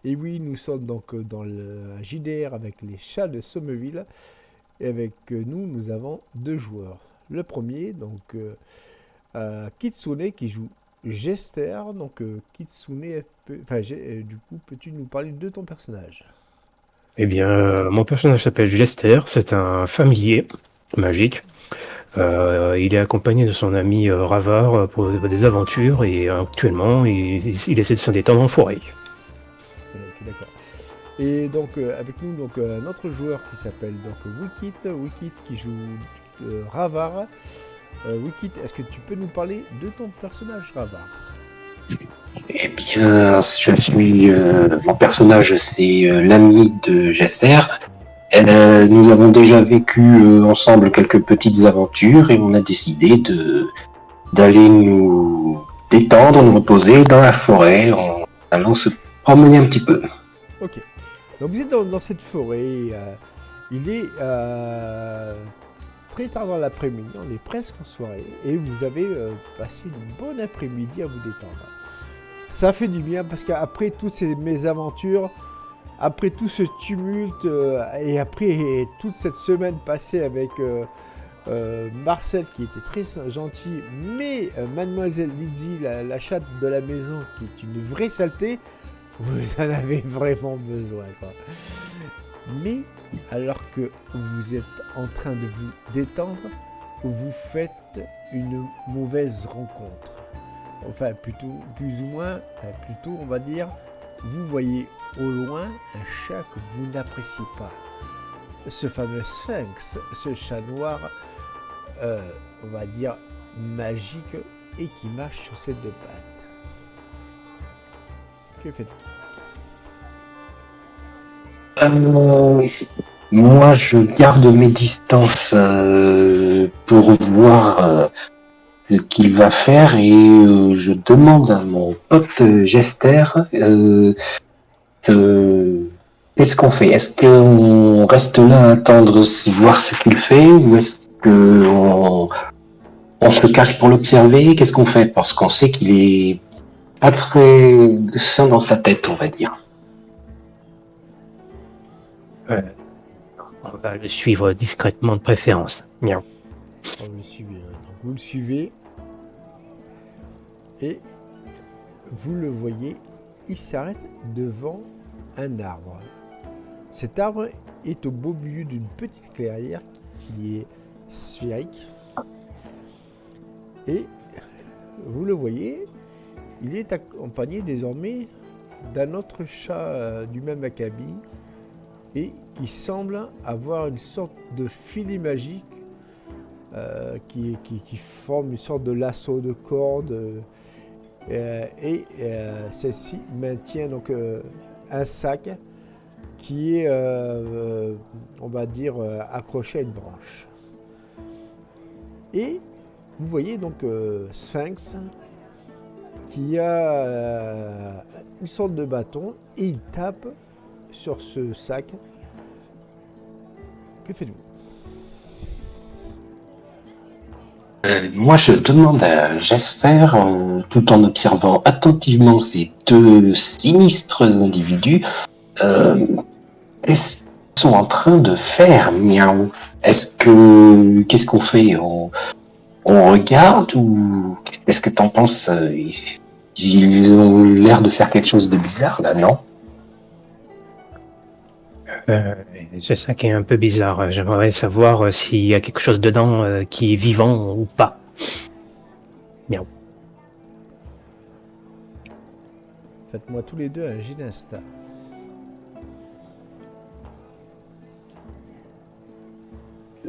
Et oui, nous sommes donc dans le JDR avec les chats de Sommeville. Et avec nous, nous avons deux joueurs. Le premier, Kitsune qui joue Gester. Kitsune, du coup, peux-tu nous parler de ton personnage? Eh bien, mon personnage s'appelle Jester, c'est un familier magique. Il est accompagné de son ami Ravar pour des aventures et actuellement, il essaie de s'en détendre en forêt. Ok, d'accord. Et donc avec nous un autre joueur qui s'appelle Wikit qui joue Ravar. Wikit, est-ce que tu peux nous parler de ton personnage Ravar? Eh bien, mon personnage, c'est l'ami de Jesser. Nous avons déjà vécu ensemble quelques petites aventures et on a décidé d'aller nous détendre, nous reposer dans la forêt en allant se promener un petit peu. Ok. Donc vous êtes dans cette forêt. Il est très tard dans l'après-midi, on est presque en soirée, et vous avez passé une bonne après-midi à vous détendre. Ça fait du bien parce qu'après toutes ces mésaventures, après tout ce tumulte, et après toute cette semaine passée avec Marcel qui était très gentil, mais Mademoiselle Lizzie, la chatte de la maison, qui est une vraie saleté, vous en avez vraiment besoin, quoi. Mais alors que vous êtes en train de vous détendre, vous faites une mauvaise rencontre. Enfin, plutôt, plus ou moins, plutôt, on va dire, vous voyez au loin un chat que vous n'appréciez pas. Ce fameux sphinx, ce chat noir, on va dire, magique et qui marche sur ses deux pattes. Que faites-vous? Euh, Moi, je garde mes distances pour voir ce qu'il va faire et je demande à mon pote Jester euh, qu'est-ce qu'on fait? Est-ce qu'on reste là à attendre voir ce qu'il fait ou est-ce qu'on se cache pour l'observer? Qu'est-ce qu'on fait? Parce qu'on sait qu'il est pas très sain dans sa tête, on va dire. Euh, on va le suivre discrètement de préférence. Miaou. Vous le suivez, hein. Donc vous le suivez et vous le voyez, il s'arrête devant un arbre. Cet arbre est au beau milieu d'une petite clairière qui est sphérique. Et vous le voyez, il est accompagné désormais d'un autre chat du même acabit et qui semble avoir une sorte de filet magique qui forme une sorte de lasso de corde celle-ci maintient donc un sac qui est, on va dire, accroché à une branche. Et vous voyez donc Sphinx qui a une sorte de bâton et il tape sur ce sac. Que faites-vous? Moi, je demande à Jasper, tout en observant attentivement ces deux sinistres individus, euh, qu'est-ce qu'ils sont en train de faire, miaou? Qu'est-ce qu'on fait? On regarde ou qu'est-ce que t'en penses? Ils ont l'air de faire quelque chose de bizarre, là, non? Euh, c'est ça qui est un peu bizarre. J'aimerais savoir s'il y a quelque chose dedans qui est vivant ou pas. Miaou. Faites-moi tous les deux un jet d'instinct.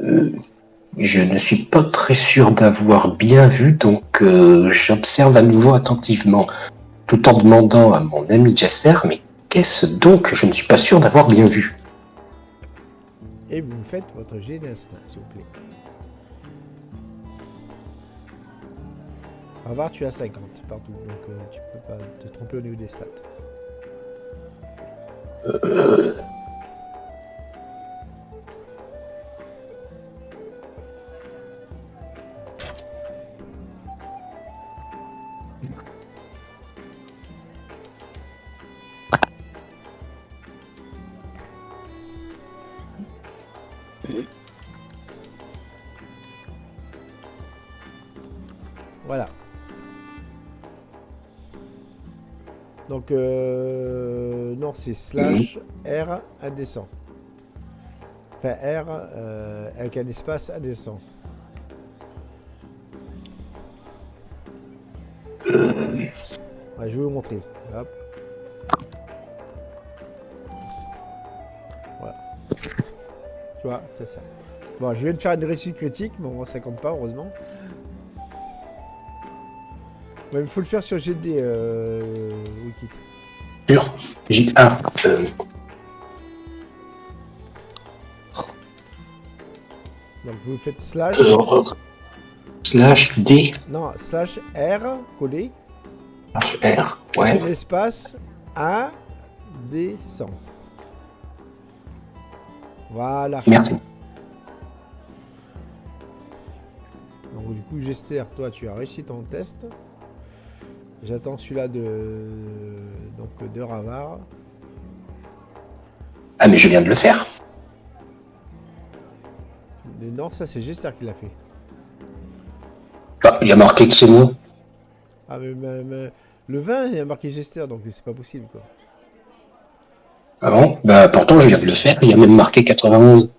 Euh, je ne suis pas très sûr d'avoir bien vu, donc j'observe à nouveau attentivement, tout en demandant à mon ami Jasser, mais qu'est-ce donc que je ne suis pas sûr d'avoir bien vu? Et vous me faites votre jet d'instinct, s'il vous plaît. Au revoir, tu as 50 partout, donc tu peux pas te tromper au niveau des stats. Voilà. Donc, non, c'est slash R indécent. Enfin, R avec un espace indécent. Ouais, je vais vous montrer. Hop. Voilà. Tu vois, c'est ça. Bon, je viens de faire une réussite critique, mais bon, ça compte pas, heureusement. Ouais, il faut le faire sur GD, Wikit. Sur J1. Donc, vous faites slash... Slash D. Non, slash R, collé. R. Ouais. L'espace indécent. Voilà. Merci. Donc du coup, Gester, toi, tu as réussi ton test. J'attends celui-là de Ravard. Ah, mais je viens de le faire. Mais non, ça c'est Gester qui l'a fait. Ah, il y a marqué que c'est moi. Ah mais le 20, il y a marqué Gester, donc c'est pas possible quoi. Ah bon? Bah, pourtant, je viens de le faire. Il y a même marqué 91.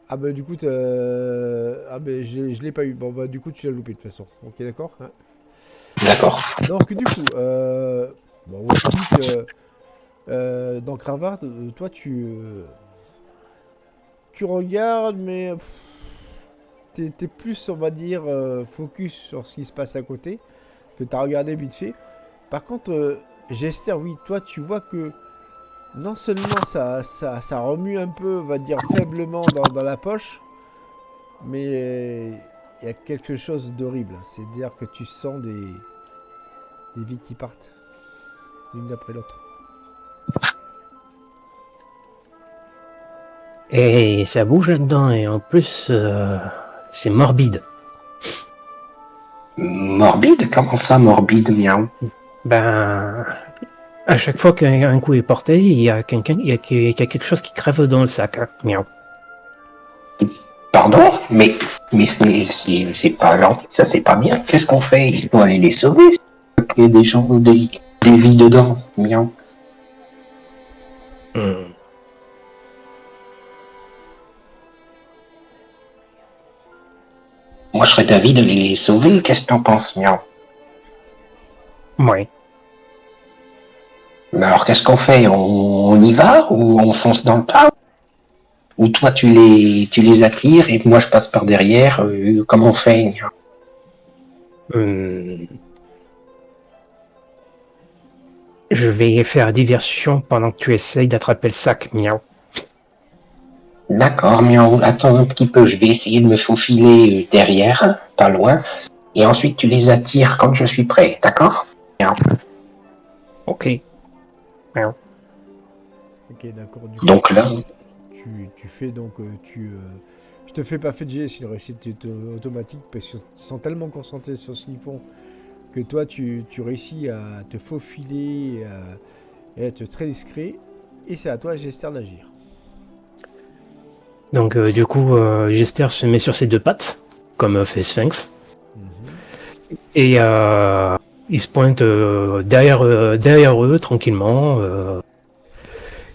Ah bah du coup, ah bah je l'ai pas eu. Bon bah du coup, tu l'as loupé de toute façon. Ok, d'accord, hein. D'accord. Donc du coup, bon, Wikit, donc Ravard, toi tu regardes, mais t'es plus, on va dire, focus sur ce qui se passe à côté, que t'as regardé vite fait. Par contre, Gester, oui, toi, tu vois que non seulement ça remue un peu, on va dire, faiblement dans la poche, mais il y a quelque chose d'horrible. C'est-à-dire que tu sens des vies qui partent, l'une après l'autre. Et ça bouge là-dedans, et en plus, c'est morbide. Morbide? Comment ça, morbide, miaou? Ben, à chaque fois qu'un coup est porté, il y a quelqu'un, il y a quelque chose qui crève dans le sac. Hein. Miaou. Pardon? Mais c'est pas gentil, ça c'est pas bien. Qu'est-ce qu'on fait? Il faut aller les sauver. Il y a des gens, des vies dedans. Miaou. Hmm. Moi, je serais d'avis d'aller les sauver. Qu'est-ce que t'en penses, miaou? Ouais. Mais alors, qu'est-ce qu'on fait? On y va ou on fonce dans le tas? Ou toi, tu les attires et moi, je passe par derrière. Comment on fait? Miaou? Hmm. Je vais faire diversion pendant que tu essayes d'attraper le sac. Miaou. D'accord, miaou. Attends un petit peu. Je vais essayer de me faufiler derrière, pas loin. Et ensuite, tu les attires quand je suis prêt. D'accord? Miaou. Ok. Miaou. Ok, d'accord. Du coup, Donc là, tu fais donc, je te fais pas fait de jet, c'est une réussite automatique parce qu'ils sont tellement concentrés sur ce qu'ils font que toi, tu réussis à te faufiler et à être très discret. Et c'est à toi, Gester, d'agir. Donc, du coup, Gester se met sur ses deux pattes, comme fait Sphinx. Et il se pointe derrière eux, tranquillement.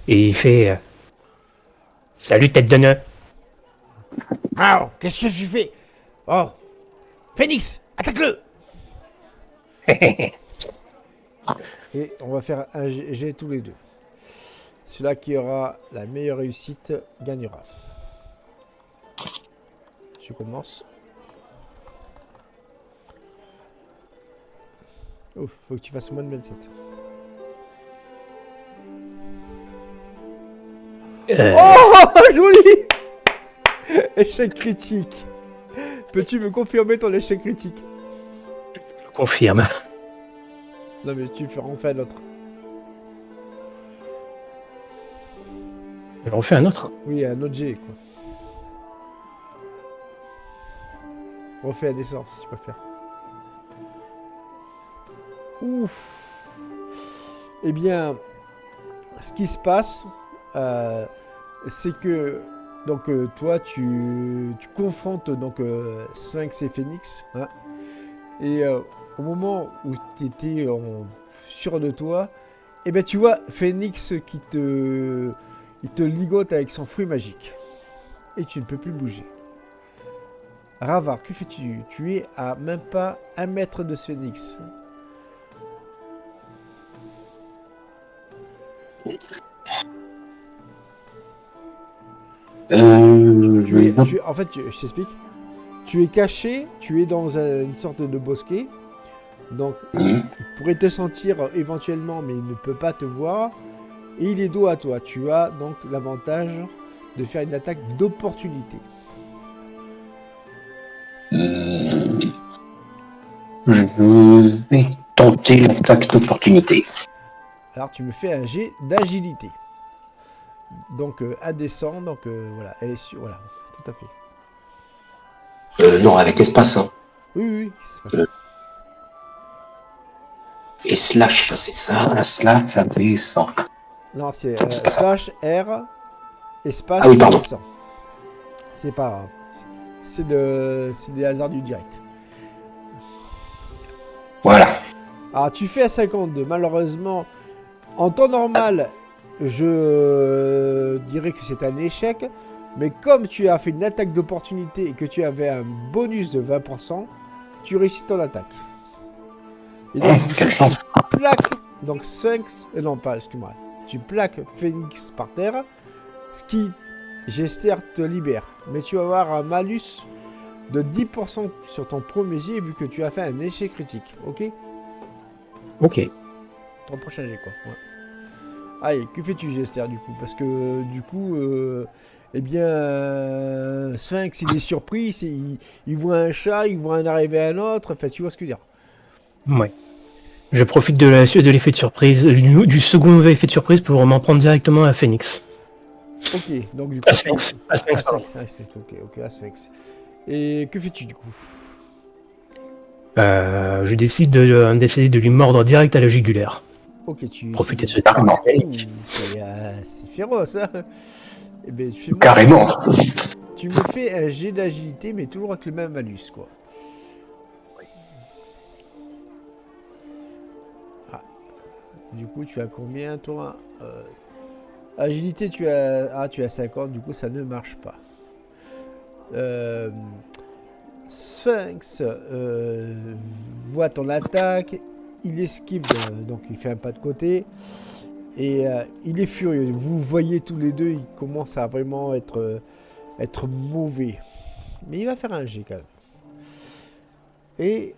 Et il fait Salut, tête de nœud. Alors, qu'est-ce que tu fais? Oh, Phoenix, attaque-le! Et on va faire un jet tous les deux. Celui-là qui aura la meilleure réussite gagnera. Je commence. Ouf, faut que tu fasses moins de 27. Oh, joli! Échec critique. Peux-tu me confirmer ton échec critique? Je confirme. Non mais tu feras enfin l'autre. On fait un autre. Oui, un autre jet quoi. Refais la descente si tu préfères. Ouf. Eh bien, ce qui se passe, c'est que Donc toi, tu confrontes donc Sphinx et Phoenix. Hein, et au moment où tu étais sûr de toi, eh ben tu vois Phoenix il te ligote avec son fruit magique. Et tu ne peux plus bouger. Ravar, que fais-tu? Tu es à même pas 1 mètre de Phoenix. En fait, je t'explique. Tu es caché, tu es dans une sorte de bosquet. Donc, il pourrait te sentir éventuellement, mais il ne peut pas te voir. Et il est dos à toi. Tu as donc l'avantage de faire une attaque d'opportunité. Je vais tenter l'attaque d'opportunité. Alors, tu me fais un jet d'agilité. Donc, à descendre. Donc, voilà. Elle est sur. Voilà, tout à fait. Non, avec espace. Hein. Oui, oui, oui. Qu'est-ce qui se passe Et slash, c'est ça. Slash, à descend. Non, c'est C'est pas ça. slash R, espace, Ah oui, pardon. descend. C'est pas grave. C'est des hasards du direct. Voilà. Alors, tu fais à 52. Malheureusement, en temps normal, je dirais que c'est un échec. Mais comme tu as fait une attaque d'opportunité et que tu avais un bonus de 20%, tu réussis ton attaque. Et donc, du coup, Quelle chance. tu plaques donc Sphinx. Non, pas, excuse-moi. Tu plaques Phoenix par terre. Ce qui, j'espère, te libère. Mais tu vas avoir un malus de 10% sur ton premier jet vu que tu as fait un échec critique. Ok? Ok. Ton prochain jet, quoi. Ouais. Allez, que fais-tu, Gester, du coup? Parce que, du coup, eh bien, Sphinx, il est surpris. Il voit un chat, il voit un arriver un autre. Enfin, tu vois ce que je veux dire. Ouais. Je profite de l'effet de surprise, du second effet de surprise pour m'en prendre directement à Phoenix. Ok, donc du coup... À Sphinx. Pardon. Ok, à Sphinx. Et que fais-tu, du coup? Je décide d'essayer de lui mordre direct à la jugulaire. Ok, tu... Profiter de ce Carrément. C'est féroce, hein. Eh ben, Carrément. Tu me fais un jet d'agilité, mais toujours avec le même malus, quoi. Ah. Du coup, tu as combien, toi? Agilité, tu as 50, du coup, ça ne marche pas. Sphinx voit ton attaque, il esquive, donc il fait un pas de côté. Et il est furieux. Vous voyez tous les deux, il commence à vraiment être mauvais. Mais il va faire un G quand même. Et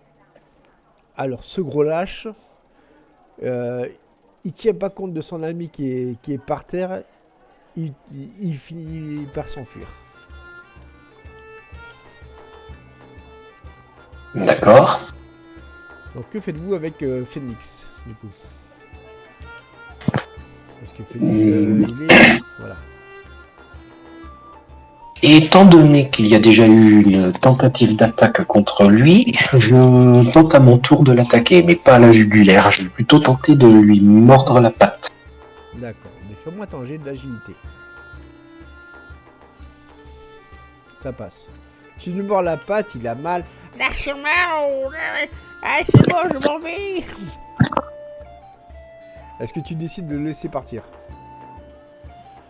alors, ce gros lâche, il tient pas compte de son ami qui est par terre. Il finit par s'enfuir. D'accord. Donc, que faites-vous avec Phoenix, du coup? Parce que Phoenix, il est... Voilà. Et étant donné qu'il y a déjà eu une tentative d'attaque contre lui, je tente à mon tour de l'attaquer, mais pas à la jugulaire. Je vais plutôt tenter de lui mordre la patte. D'accord, mais fais-moi ton jet d'agilité. Ça passe. Tu lui mords la patte, il a mal. Lâche-moi! Ah, c'est bon, je m'en vais! Est-ce que tu décides de le laisser partir?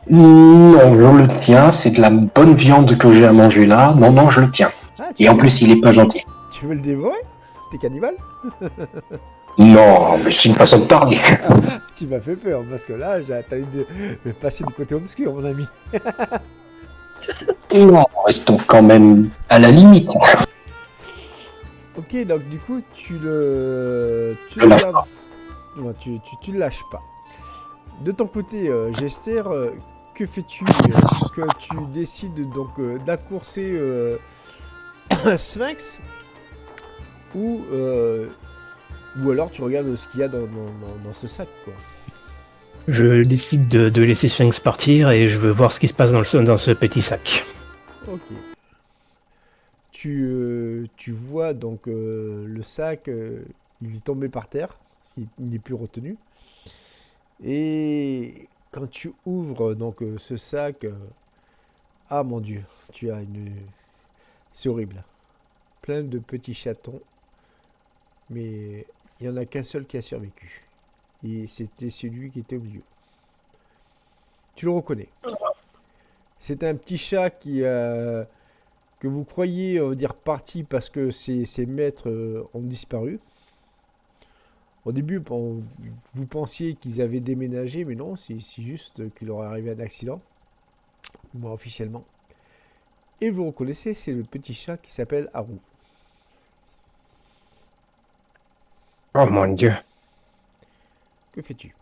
Non, je le tiens, c'est de la bonne viande que j'ai à manger là. Non, je le tiens. Et en plus, il est pas gentil. Tu veux le dévorer? T'es cannibale? Non, mais c'est une façon de parler. Tu m'as fait peur, parce que là, t'as eu de passer du côté obscur, mon ami. Non, restons quand même à la limite. Ok, donc du coup, tu le lâche gardes. Non, tu le lâches pas. De ton côté, Gester, que fais-tu? Est-ce que tu décides donc d'accourser Sphinx ou alors tu regardes ce qu'il y a dans ce sac, quoi. Je décide de laisser Sphinx partir et je veux voir ce qui se passe dans ce petit sac. Ok. Tu vois donc le sac, il est tombé par terre, il n'est plus retenu. Et quand tu ouvres donc ce sac, Ah mon Dieu, tu as une... C'est horrible. Plein de petits chatons, mais il n'y en a qu'un seul qui a survécu. Et c'était celui qui était au milieu. Tu le reconnais. C'est un petit chat que vous croyez dire parti parce que ses maîtres ont disparu. Au début, vous pensiez qu'ils avaient déménagé, mais non, c'est juste qu'il leur est arrivé un accident, moi officiellement. Et vous reconnaissez, c'est le petit chat qui s'appelle Haru. Oh mon Dieu. Que fais-tu?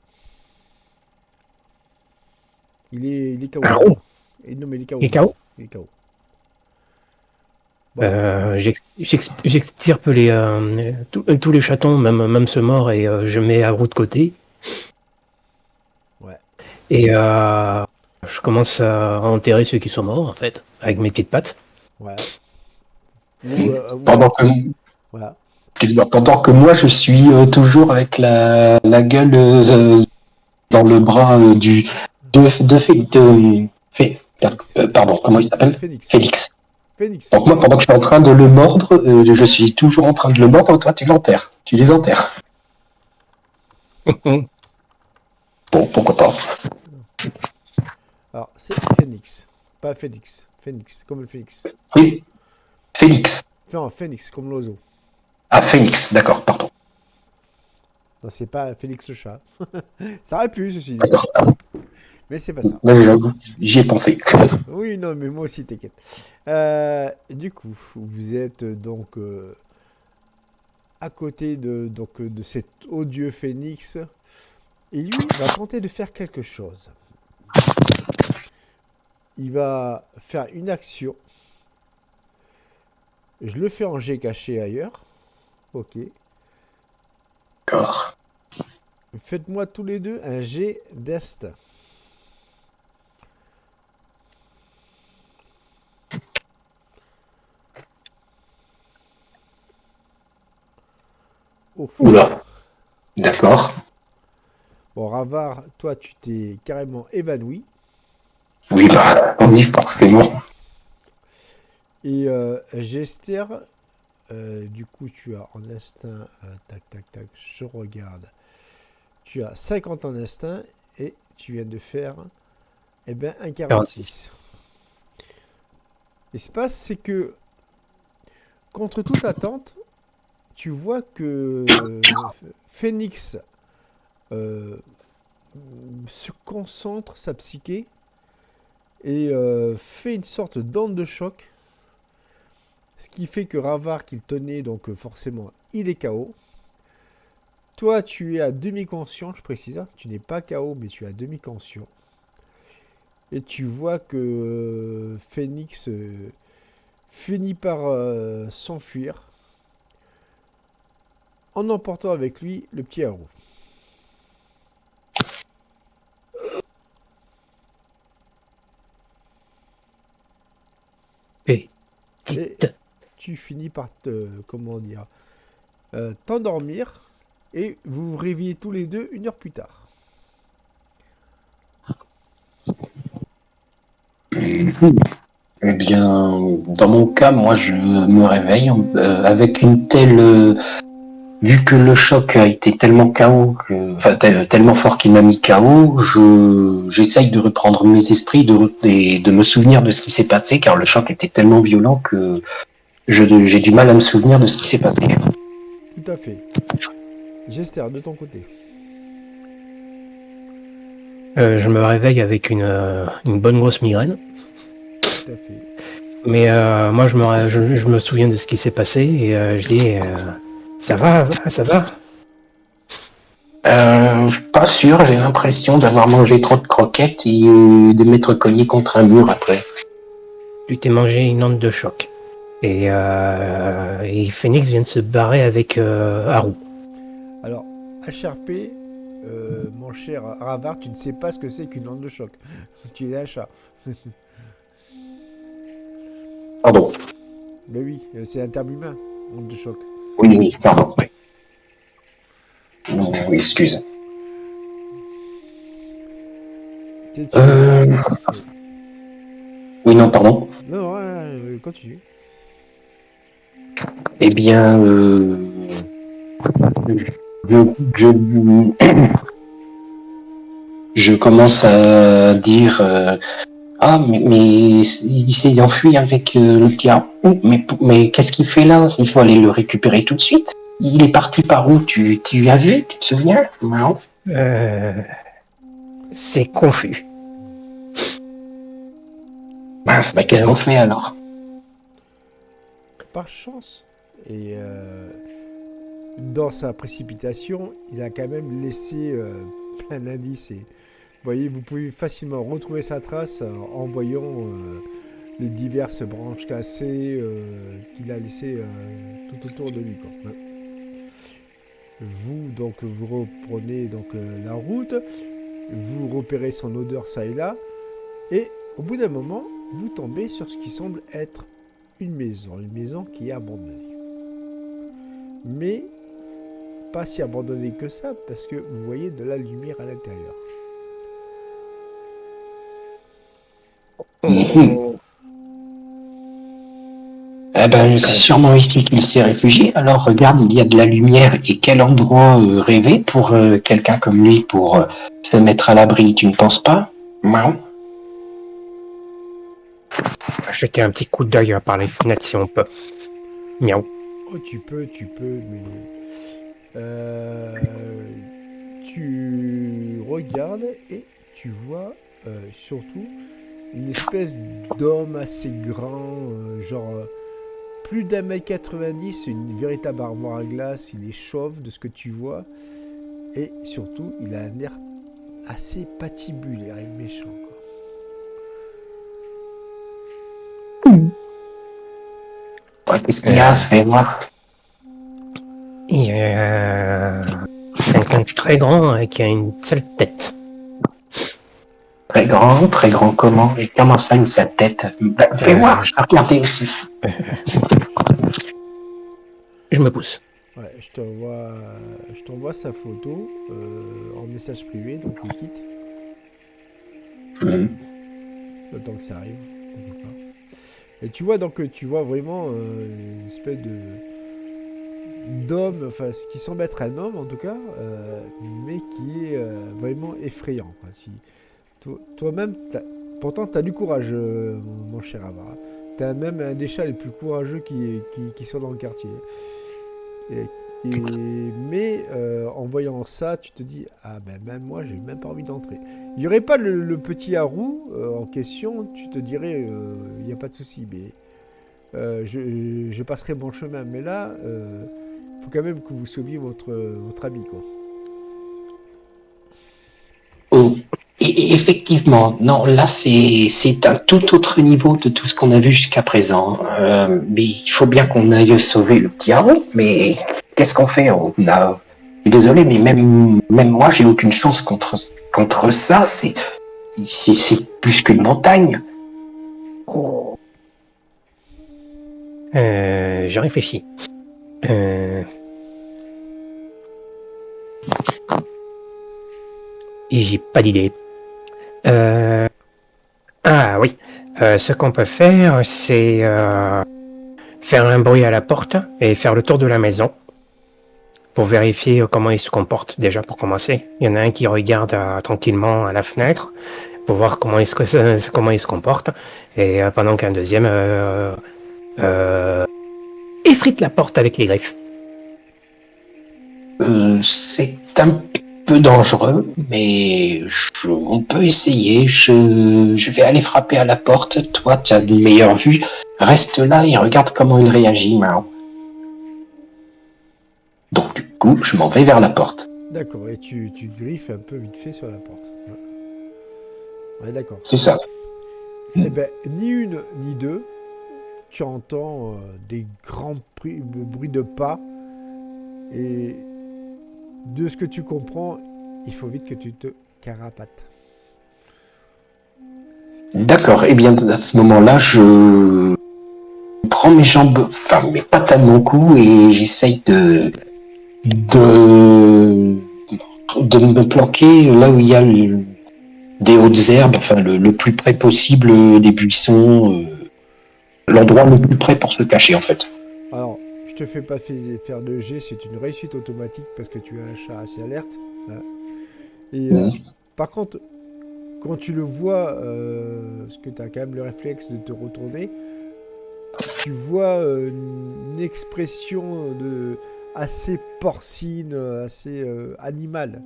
Il est KO. Haru. Non, mais il est KO. Il est KO. Il est KO. Bon, J'extirpe tous les chatons, même ceux morts, et je mets Haru de côté. ouais. Et je commence à enterrer ceux qui sont morts, en fait, avec mes petites pattes. Ouais. Pendant que, Voilà. excuse-moi, pendant que moi je suis toujours avec la gueule dans le bras pardon, comment il s'appelle? Félix. Phoenix. Donc moi, pendant que je suis en train de le mordre, je suis toujours en train de le mordre, toi tu l'enterres. Tu les enterres. Bon, pourquoi pas. Alors, c'est Phoenix. Pas Phoenix. Phoenix, comme le phoenix. Oui, Félix. Enfin, Phoenix, comme l'oiseau. Ah, Phoenix, d'accord, pardon. Non, c'est pas Félix le chat. Ça aurait pu, ceci dit. D'accord. Mais c'est pas ça. Mais j'avoue, j'y ai pensé. Oui, non, mais moi aussi, t'inquiète. Du coup, vous êtes donc à côté de cet odieux phénix. Et lui va tenter de faire quelque chose. Il va faire une action. Je le fais en jet caché ailleurs. Ok. D'accord. Faites-moi tous les deux un jet destin. Oh. Oula. D'accord. Bon, Ravar, toi, tu t'es carrément évanoui. Oui, bah, on y forcément. Et Gester, du coup, tu as en instinct, tac, tac, tac, je regarde. Tu as 50 en instinct et tu viens de faire, eh ben, un 46. Ce qui se passe, c'est que, contre toute attente, tu vois que Phoenix se concentre sa psyché et fait une sorte d'onde de choc. Ce qui fait que Ravar, qu'il tenait, donc forcément, il est KO. Toi, tu es à demi-conscient, je précise. Hein. Tu n'es pas KO, mais tu es à demi-conscient. Et tu vois que Phoenix finit par s'enfuir en emportant avec lui le petit Haru. Et tu finis par t'endormir et vous vous réveillez tous les deux 1 heure plus tard. Eh bien, dans mon cas, moi, je me réveille avec une telle... vu que le choc a été tellement KO, tellement fort qu'il m'a mis KO, j'essaye de reprendre mes esprits et de me souvenir de ce qui s'est passé, car le choc était tellement violent que j'ai du mal à me souvenir de ce qui s'est passé. Tout à fait. Gester, de ton côté. Je me réveille avec une bonne grosse migraine. Tout à fait. Mais moi, je me souviens de ce qui s'est passé et je dis ça va, ça va. Pas sûr, j'ai l'impression d'avoir mangé trop de croquettes et de m'être cogné contre un mur après. Tu t'es mangé une onde de choc. Et Phoenix vient de se barrer avec Haru. Alors, HRP, mon cher Ravar, tu ne sais pas ce que c'est qu'une onde de choc. Tu es un chat. Pardon. Mais oui, c'est un terme humain, onde de choc. Oui, pardon. Oui, oui, excuse. Oui, non, pardon. Non, continue. Eh bien, je, je commence à dire ah, mais il s'est enfui avec le petit Harou. Mais qu'est-ce qu'il fait là? Il faut aller le récupérer tout de suite. Il est parti par où? Tu as vu? Tu te souviens? Non. C'est confus. Mince, bah, qu'est-ce qu'on fait alors? Par chance, et dans sa précipitation, il a quand même laissé plein d'indices. Et vous voyez, vous pouvez facilement retrouver sa trace en voyant les diverses branches cassées qu'il a laissées tout autour de lui, quoi. Vous, donc, vous reprenez donc, la route, vous repérez son odeur ça et là, et au bout d'un moment, vous tombez sur ce qui semble être une maison qui est abandonnée. Mais pas si abandonnée que ça, parce que vous voyez de la lumière à l'intérieur. Eh ben, c'est sûrement ici qu'il s'est réfugié. Alors, regarde, il y a de la lumière. Et quel endroit rêver pour quelqu'un comme lui pour se mettre à l'abri, tu ne penses pas? Non. Jeter un petit coup d'œil par les fenêtres si on peut. Miaou. Oh, tu peux, mais... tu regardes et tu vois surtout une espèce d'homme assez grand, plus d'1m90, une véritable armoire à glace, il est chauve de ce que tu vois, et surtout il a un air assez patibulaire et méchant, quoi. Ouais, qu'est-ce qu'il y a? Fais voir. Il y a quelqu'un de très grand qui a une sale tête. Très grand comment? Et comment ça, une sale tête? Bah, fais voir, je vais regarder aussi. Je me pousse. Ouais, je t'envoie sa photo en message privé, donc il quitte. Le temps que ça arrive, t'inquiète pas. Et tu vois vraiment une espèce d'homme, enfin ce qui semble être un homme en tout cas, mais qui est vraiment effrayant, quoi. Toi-même, pourtant t'as du courage, mon cher Avara. T'as même un des chats les plus courageux qui sont dans le quartier. Mais en voyant ça, tu te dis ah ben même moi j'ai même pas envie d'entrer. Il n'y aurait pas le petit Harou en question, tu te dirais il n'y a pas de souci, mais je passerai mon chemin. Mais là, faut quand même que vous sauviez votre ami, quoi. Oh. Et effectivement, non, là c'est un tout autre niveau de tout ce qu'on a vu jusqu'à présent. Mais il faut bien qu'on aille sauver le petit Harou, mais qu'est-ce qu'on fait? Je suis désolé, mais même moi j'ai aucune chance contre ça. C'est plus qu'une montagne. Je réfléchis. J'ai pas d'idée. Ah oui. Ce qu'on peut faire, c'est faire un bruit à la porte et faire le tour de la maison pour vérifier comment il se comporte déjà pour commencer. Il y en a un qui regarde tranquillement à la fenêtre pour voir comment il se comporte et pendant qu'un deuxième effrite la porte avec les griffes. C'est un peu dangereux, mais on peut essayer. Je vais aller frapper à la porte. Toi, tu as une meilleure vue. Reste là et regarde comment il réagit, Mao. Donc, du coup, je m'en vais vers la porte. D'accord, et tu griffes un peu vite fait sur la porte. Ouais, d'accord. C'est ça. Eh ben, ni une ni deux, tu entends des grands bruits de pas. Et de ce que tu comprends, il faut vite que tu te carapates. D'accord, et bien à ce moment-là, je prends mes jambes, enfin mes pattes à mon cou et j'essaye de me planquer là où il y a des hautes herbes, enfin le plus près possible des buissons, l'endroit le plus près pour se cacher en fait. Alors, je te fais pas faire de G, c'est une réussite automatique parce que tu es un chat assez alerte. Hein. Et par contre, quand tu le vois, parce que tu as quand même le réflexe de te retourner, tu vois une expression assez porcine, assez animale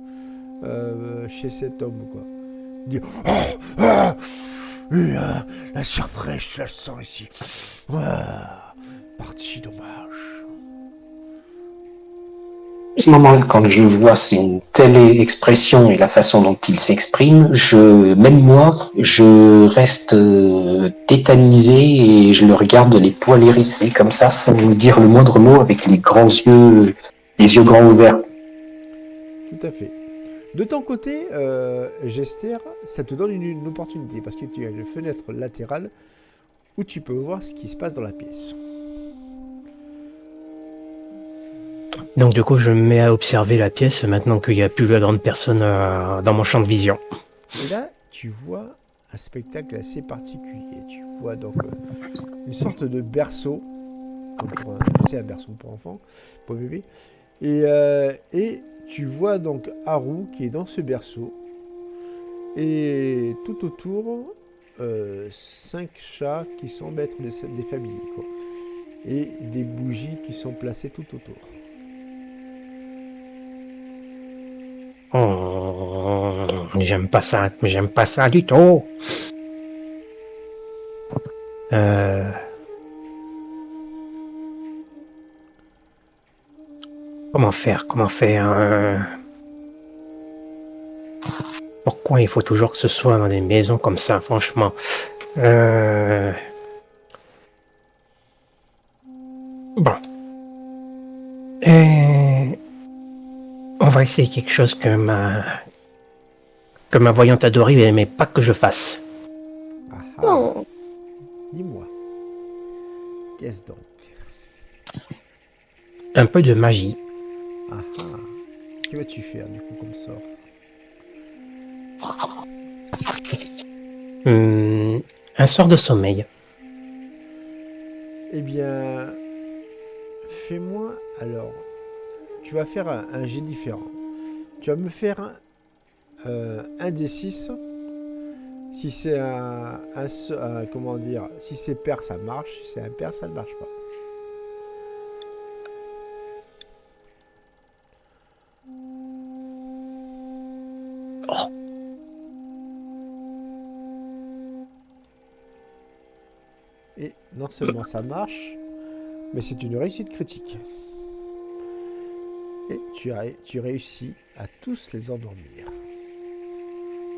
chez cet homme, quoi. Il dit oh, ah, la chair fraîche, la sens ici. Ah, parti dommage. À ce moment-là, quand je vois une telle expression et la façon dont il s'exprime, même moi, je reste tétanisé et je le regarde les poils hérissés comme ça, sans dire le moindre mot, avec les yeux grands ouverts. Tout à fait. De ton côté, Gester, ça te donne une opportunité parce que tu as une fenêtre latérale où tu peux voir ce qui se passe dans la pièce. Donc du coup, je me mets à observer la pièce maintenant qu'il n'y a plus la grande personne dans mon champ de vision. Et là, tu vois un spectacle assez particulier. Tu vois donc une sorte de berceau, c'est un berceau pour enfants, pour bébé. Et tu vois donc Haru qui est dans ce berceau. Et tout autour, 5 chats qui semblent être des familles, quoi. Et des bougies qui sont placées tout autour. Oh, j'aime pas ça du tout. Comment faire Pourquoi il faut toujours que ce soit dans des maisons comme ça, franchement. Bon. On va essayer quelque chose que ma voyante adorée n'aimait pas que je fasse. Ah ah. Dis-moi. Qu'est-ce donc? Un peu de magie. Ah ah. Que vas-tu faire du coup comme sort? Un sort de sommeil. Eh bien, fais-moi alors. Tu vas faire un jet différent. Tu vas me faire un des 6. Si c'est comment dire, si c'est pair, ça marche. Si c'est impair, ça ne marche pas. Oh. Et non seulement ça marche, mais c'est une réussite critique. Et tu réussis à tous les endormir.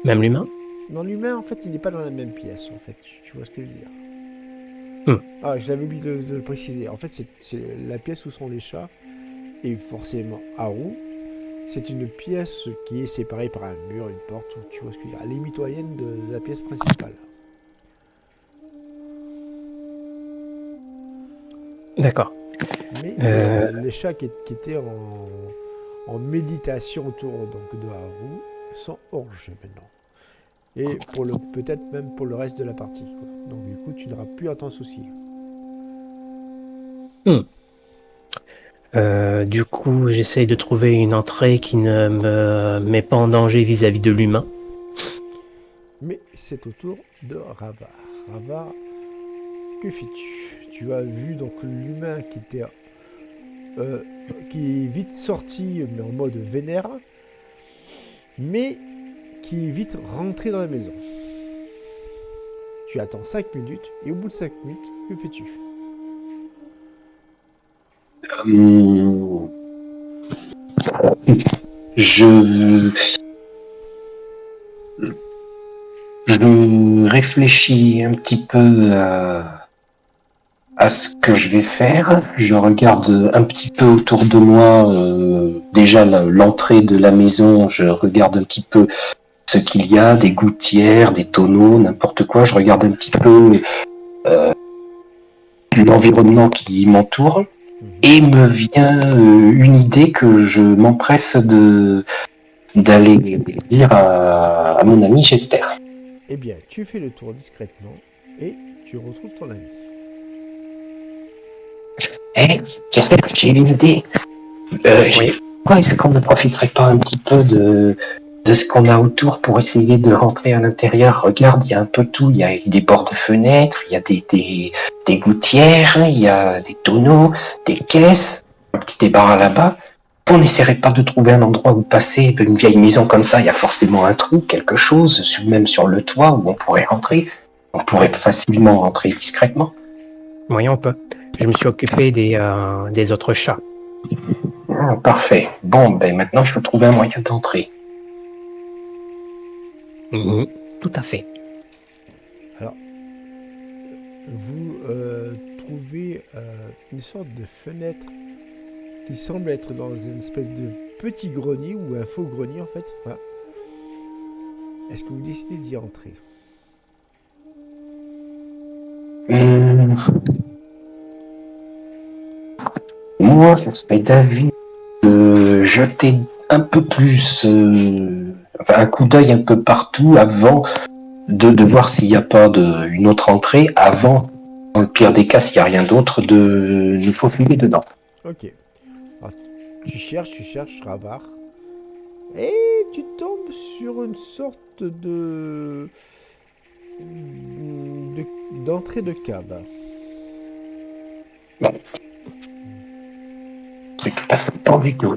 Même l'humain? Non, l'humain, en fait, il n'est pas dans la même pièce, en fait. Tu vois ce que je veux dire? Ah, je l'avais oublié de le préciser. En fait, c'est la pièce où sont les chats. Et forcément, Haru, c'est une pièce qui est séparée par un mur, une porte. Tu vois ce que je veux dire? Elle est mitoyenne de la pièce principale. D'accord. Mais les chats qui étaient en méditation autour donc, de Haru sont hors jeu maintenant. Et peut-être même pour le reste de la partie. Quoi. Donc du coup, tu n'auras plus à t'en soucier. Du coup, j'essaye de trouver une entrée qui ne me met pas en danger vis-à-vis de l'humain. Mais c'est au tour de Ravar. Ravar, que fais-tu? Tu as vu donc l'humain qui est vite sorti, mais en mode vénère, mais qui est vite rentré dans la maison. Tu attends 5 minutes, et au bout de 5 minutes, que fais-tu? Je réfléchis un petit peu à ce que je vais faire. Je regarde un petit peu autour de moi, déjà l'entrée de la maison, je regarde un petit peu ce qu'il y a, des gouttières, des tonneaux, n'importe quoi. Je regarde un petit peu l'environnement qui m'entoure. Et me vient une idée que je m'empresse d'aller dire à mon ami Chester. Eh bien, tu fais le tour discrètement et tu retrouves ton ami. Hé, Chester, j'ai une idée. Oui. Pourquoi est-ce qu'on ne profiterait pas un petit peu de ce qu'on a autour pour essayer de rentrer à l'intérieur? Regarde, il y a un peu tout. Il y a des bords de fenêtres, il y a des gouttières, il y a des tonneaux, des caisses, un petit débarras là-bas. On n'essaierait pas de trouver un endroit où passer. Une vieille maison comme ça, il y a forcément un trou, quelque chose, même sur le toit où on pourrait rentrer. On pourrait facilement rentrer discrètement. Oui, on peut. Je me suis occupé des autres chats. Ah, parfait. Bon, ben maintenant, il faut trouver un moyen d'entrer. Mhm. Tout à fait. Vous trouvez une sorte de fenêtre qui semble être dans une espèce de petit grenier ou un faux grenier en fait. Voilà. Est-ce que vous décidez d'y entrer? Moi, je serais d'avis de jeter un peu plus, enfin, un coup d'œil un peu partout avant de voir s'il n'y a pas une autre entrée, avant, dans le pire des cas, s'il n'y a rien d'autre, de nous faufiler dedans. Ok. Alors, tu cherches, Ravar. Et tu tombes sur une sorte d'entrée de cave. Truc pas du tout.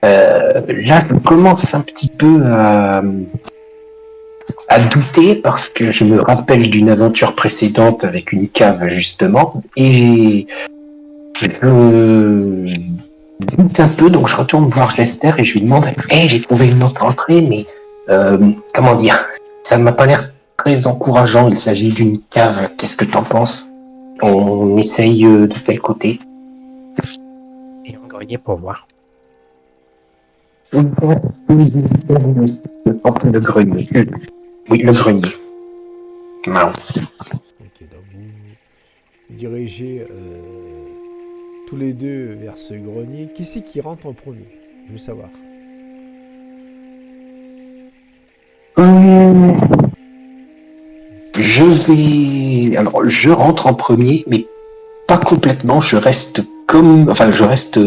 Là, je commence un petit peu à douter parce que je me rappelle d'une aventure précédente avec une cave justement et je doute un peu, donc je retourne voir Lester et je lui demande hey, j'ai trouvé une autre entrée, mais comment dire, ça ne m'a pas l'air très encourageant. Il s'agit d'une cave. Qu'est-ce que t'en penses? On essaye de quel côté? Et on grenier pour voir. Le grenier. Oui, le grenier. Non. Ok, donc vous dirigez tous les deux vers ce grenier. Qui c'est qui rentre en premier? Je veux savoir. Je vais. Alors, je rentre en premier, mais pas complètement. Je reste comme. Enfin, je reste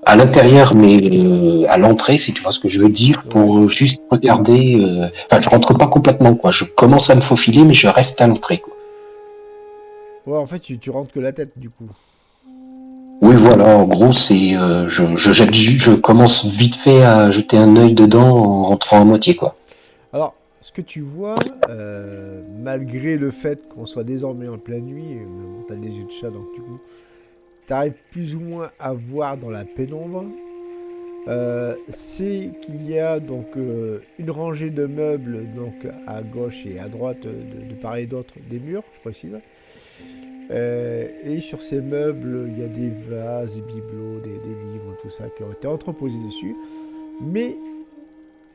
à l'intérieur, mais à l'entrée, si tu vois ce que je veux dire, pour Ouais. juste regarder. Enfin, je rentre pas complètement, quoi. Je commence à me faufiler, mais je reste à l'entrée, quoi. Ouais, en fait, tu rentres que la tête, du coup. Oui, voilà, en gros, c'est. Je commence vite fait à jeter un œil dedans en rentrant à moitié, quoi. Alors, ce que tu vois, malgré le fait qu'on soit désormais en pleine nuit, bon, t'as des yeux de chat, donc du coup, t'arrives plus ou moins à voir dans la pénombre, c'est qu'il y a donc une rangée de meubles donc à gauche et à droite de part et d'autre des murs, je précise. Et sur ces meubles, il y a des vases, des bibelots, des livres, tout ça qui ont été entreposés dessus. Mais,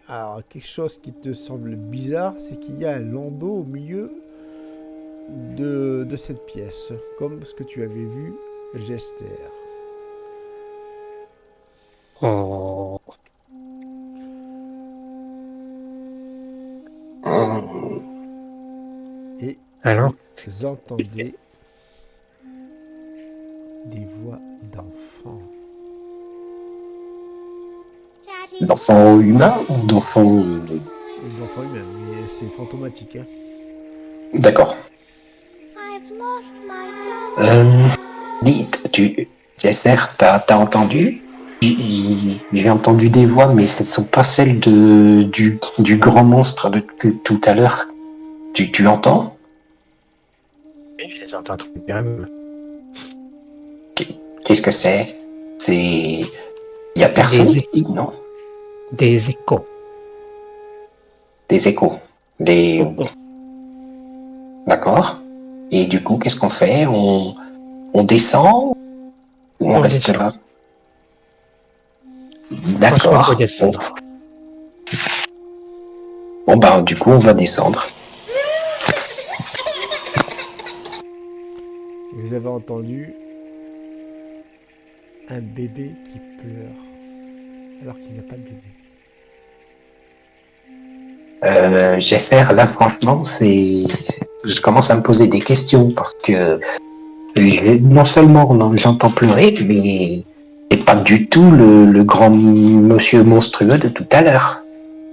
alors, quelque chose qui te semble bizarre, c'est qu'il y a un landau au milieu de cette pièce, comme ce que tu avais vu, Gester. Oh. Et Alors, vous entendez des voix d'enfants. D'enfants humains ou d'enfants. D'enfants humains, mais c'est fantomatique. Hein. D'accord. Dites, Chester, t'as entendu? J'ai entendu des voix, mais ce ne sont pas celles du grand monstre de tout à l'heure. Tu l'entends? je les entends très bien. Qu'est-ce que c'est? Il y a personne Des, qui dit, non? des échos. Des échos. D'accord. Et du coup, qu'est-ce qu'on fait? On descend ou on reste descend. là? Je pense qu'on D'accord. peut descendre. Bon, bah, du coup, on va descendre. Vous avez entendu un bébé qui pleure. alors qu'il n'y a pas de bébé. J'espère, là, franchement, je commence à me poser des questions parce que non seulement j'entends pleurer, mais c'est pas du tout le grand monsieur monstrueux de tout à l'heure.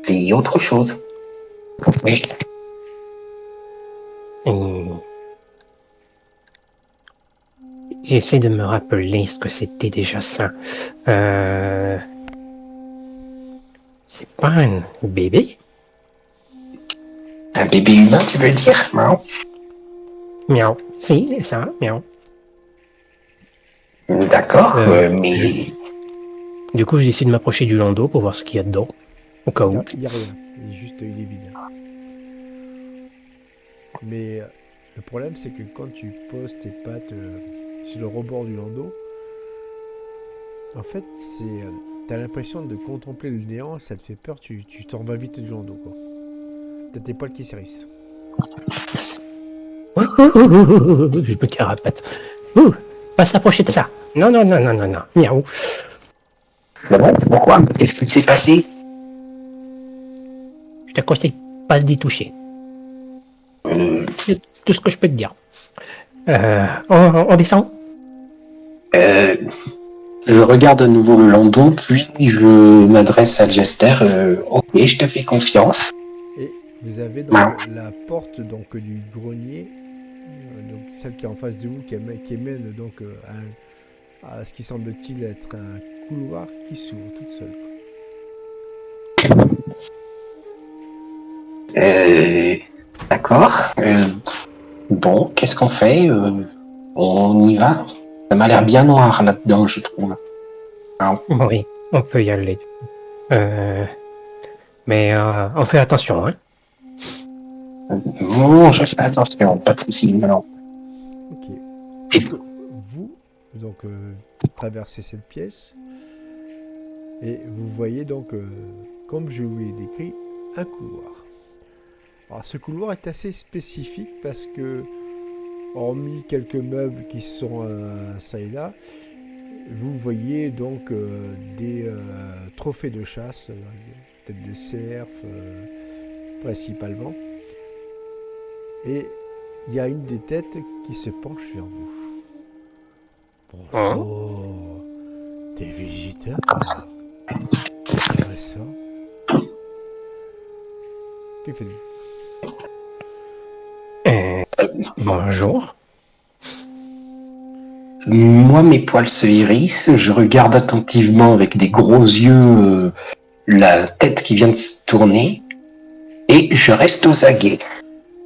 C'est autre chose. Oui. J'essaie de me rappeler ce que c'était déjà ça. C'est pas un bébé? Un bébé humain, tu veux dire? Non. Miaou. Si, c'est ça, miaou. D'accord, mais... Du coup, j'essaie de m'approcher du landau pour voir ce qu'il y a dedans, au cas où. Il n'y a rien. Il est vide. Mais le problème, c'est que quand tu poses tes pattes sur le rebord du landau, en fait, t'as l'impression de contempler le néant, ça te fait peur, tu t'en vas vite du landau, quoi. T'as tes poils qui s'hérissent. Je me carapate. Pas s'approcher de ça. Non. Miaou. Bon, pourquoi? Qu'est-ce qui s'est passé? Je te conseille pas d'y toucher. C'est tout ce que je peux te dire. On descend? Je regarde à nouveau le landau, puis je m'adresse à Jester. Ok, je te fais confiance. Et vous avez donc la porte donc, du grenier, donc celle qui est en face de vous, qui mène donc à ce qui semble-t-il être un couloir qui s'ouvre toute seule. D'accord. Bon, qu'est-ce qu'on fait? On y va? Ça m'a l'air bien noir là-dedans, je trouve. Oui, on peut y aller. Mais on fait attention, hein. Bon, je fais attention, pas de soucis, non. Ok. Vous, donc, traversez cette pièce et vous voyez donc, comme je vous l'ai décrit, un couloir. Alors, ce couloir est assez spécifique parce que, hormis quelques meubles qui sont ça et là, vous voyez donc des trophées de chasse, têtes de cerf principalement. Et il y a une des têtes qui se penche vers vous. Bonjour, des visiteurs. Intéressant. Que faites-vous? Bonjour. Moi, mes poils se hérissent, je regarde attentivement avec des gros yeux la tête qui vient de se tourner, et je reste aux aguets.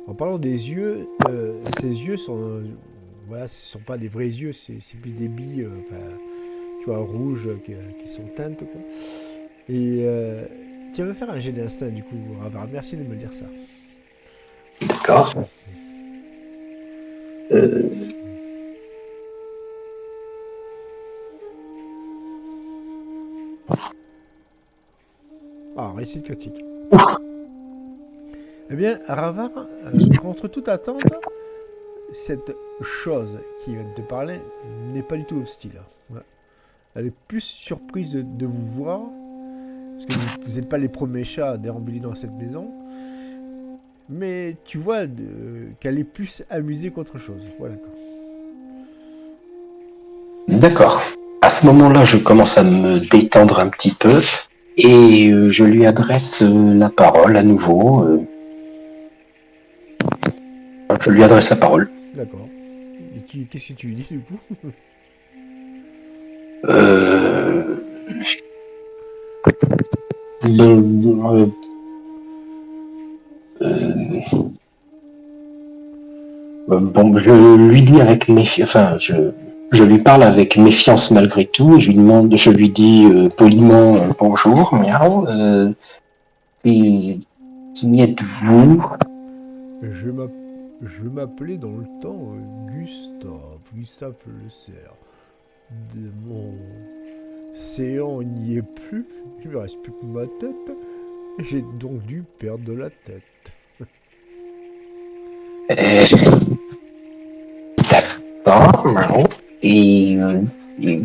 En parlant des yeux, ces yeux sont... voilà, ce ne sont pas des vrais yeux, c'est plus des billes, tu vois, rouges qui sont teintes, quoi. Et tu vas faire un jet d'instinct, du coup, Ravar. Merci de me dire ça. D'accord. Réussite critique. Eh bien, Ravar, contre toute attente, cette chose qui vient de te parler n'est pas du tout hostile. Ouais. Elle est plus surprise de vous voir, parce que vous n'êtes pas les premiers chats à déambuler dans cette maison, mais tu vois qu'elle est plus amusée qu'autre chose. Voilà. D'accord. À ce moment-là, je commence à me détendre un petit peu, et je lui adresse la parole à nouveau. Je lui adresse la parole. D'accord. Et qu'est-ce que tu lui dis du coup? Bon, je lui dis avec méfiance, je lui parle avec méfiance malgré tout. Je lui dis poliment bonjour, miaou. Et qui êtes-vous? Je m'appelais dans le temps Gustave le cerf. De mon séant n'y est plus, il ne me reste plus que ma tête. J'ai donc dû perdre de la tête. D'accord, miaou. Et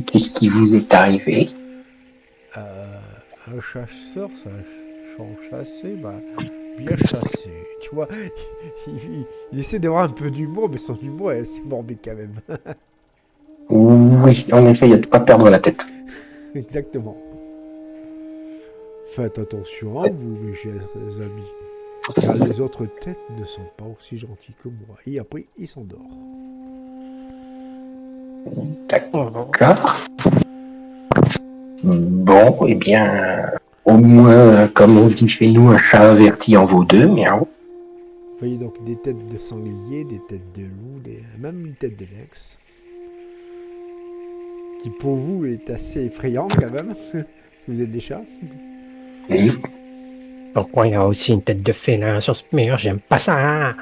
qu'est-ce qui vous est arrivé? Un chasseur, ça chasser, bah, bien chassé. Tu vois, il essaie d'avoir un peu d'humour, mais son humour est assez morbide quand même. Oui, en effet, il y a de pas perdre la tête. Exactement. Faites attention à vous, mes chers amis, car les autres têtes ne sont pas aussi gentilles que moi. Et après, il s'endort. D'accord. Bon, eh bien, au moins, comme on dit chez nous, un chat averti en vaut deux, miaou. Vous voyez donc des têtes de sanglier, des têtes de loup, même une tête de lynx. Qui pour vous est assez effrayant quand même, si vous êtes des chats. Oui. Pourquoi il y a aussi une tête de félin sur ce mur? J'aime pas ça.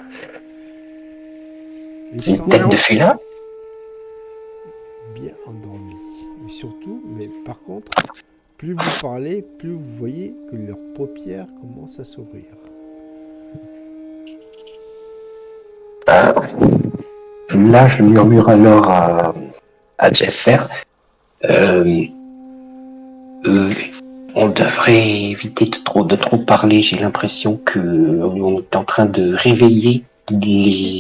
Ils Une sont tête de félin. bien endormis. Et surtout, mais par contre, plus vous parlez, plus vous voyez que leurs paupières commencent à s'ouvrir. Là, je murmure alors à Jesper. Euh, on devrait éviter de trop parler. J'ai l'impression que on est en train de réveiller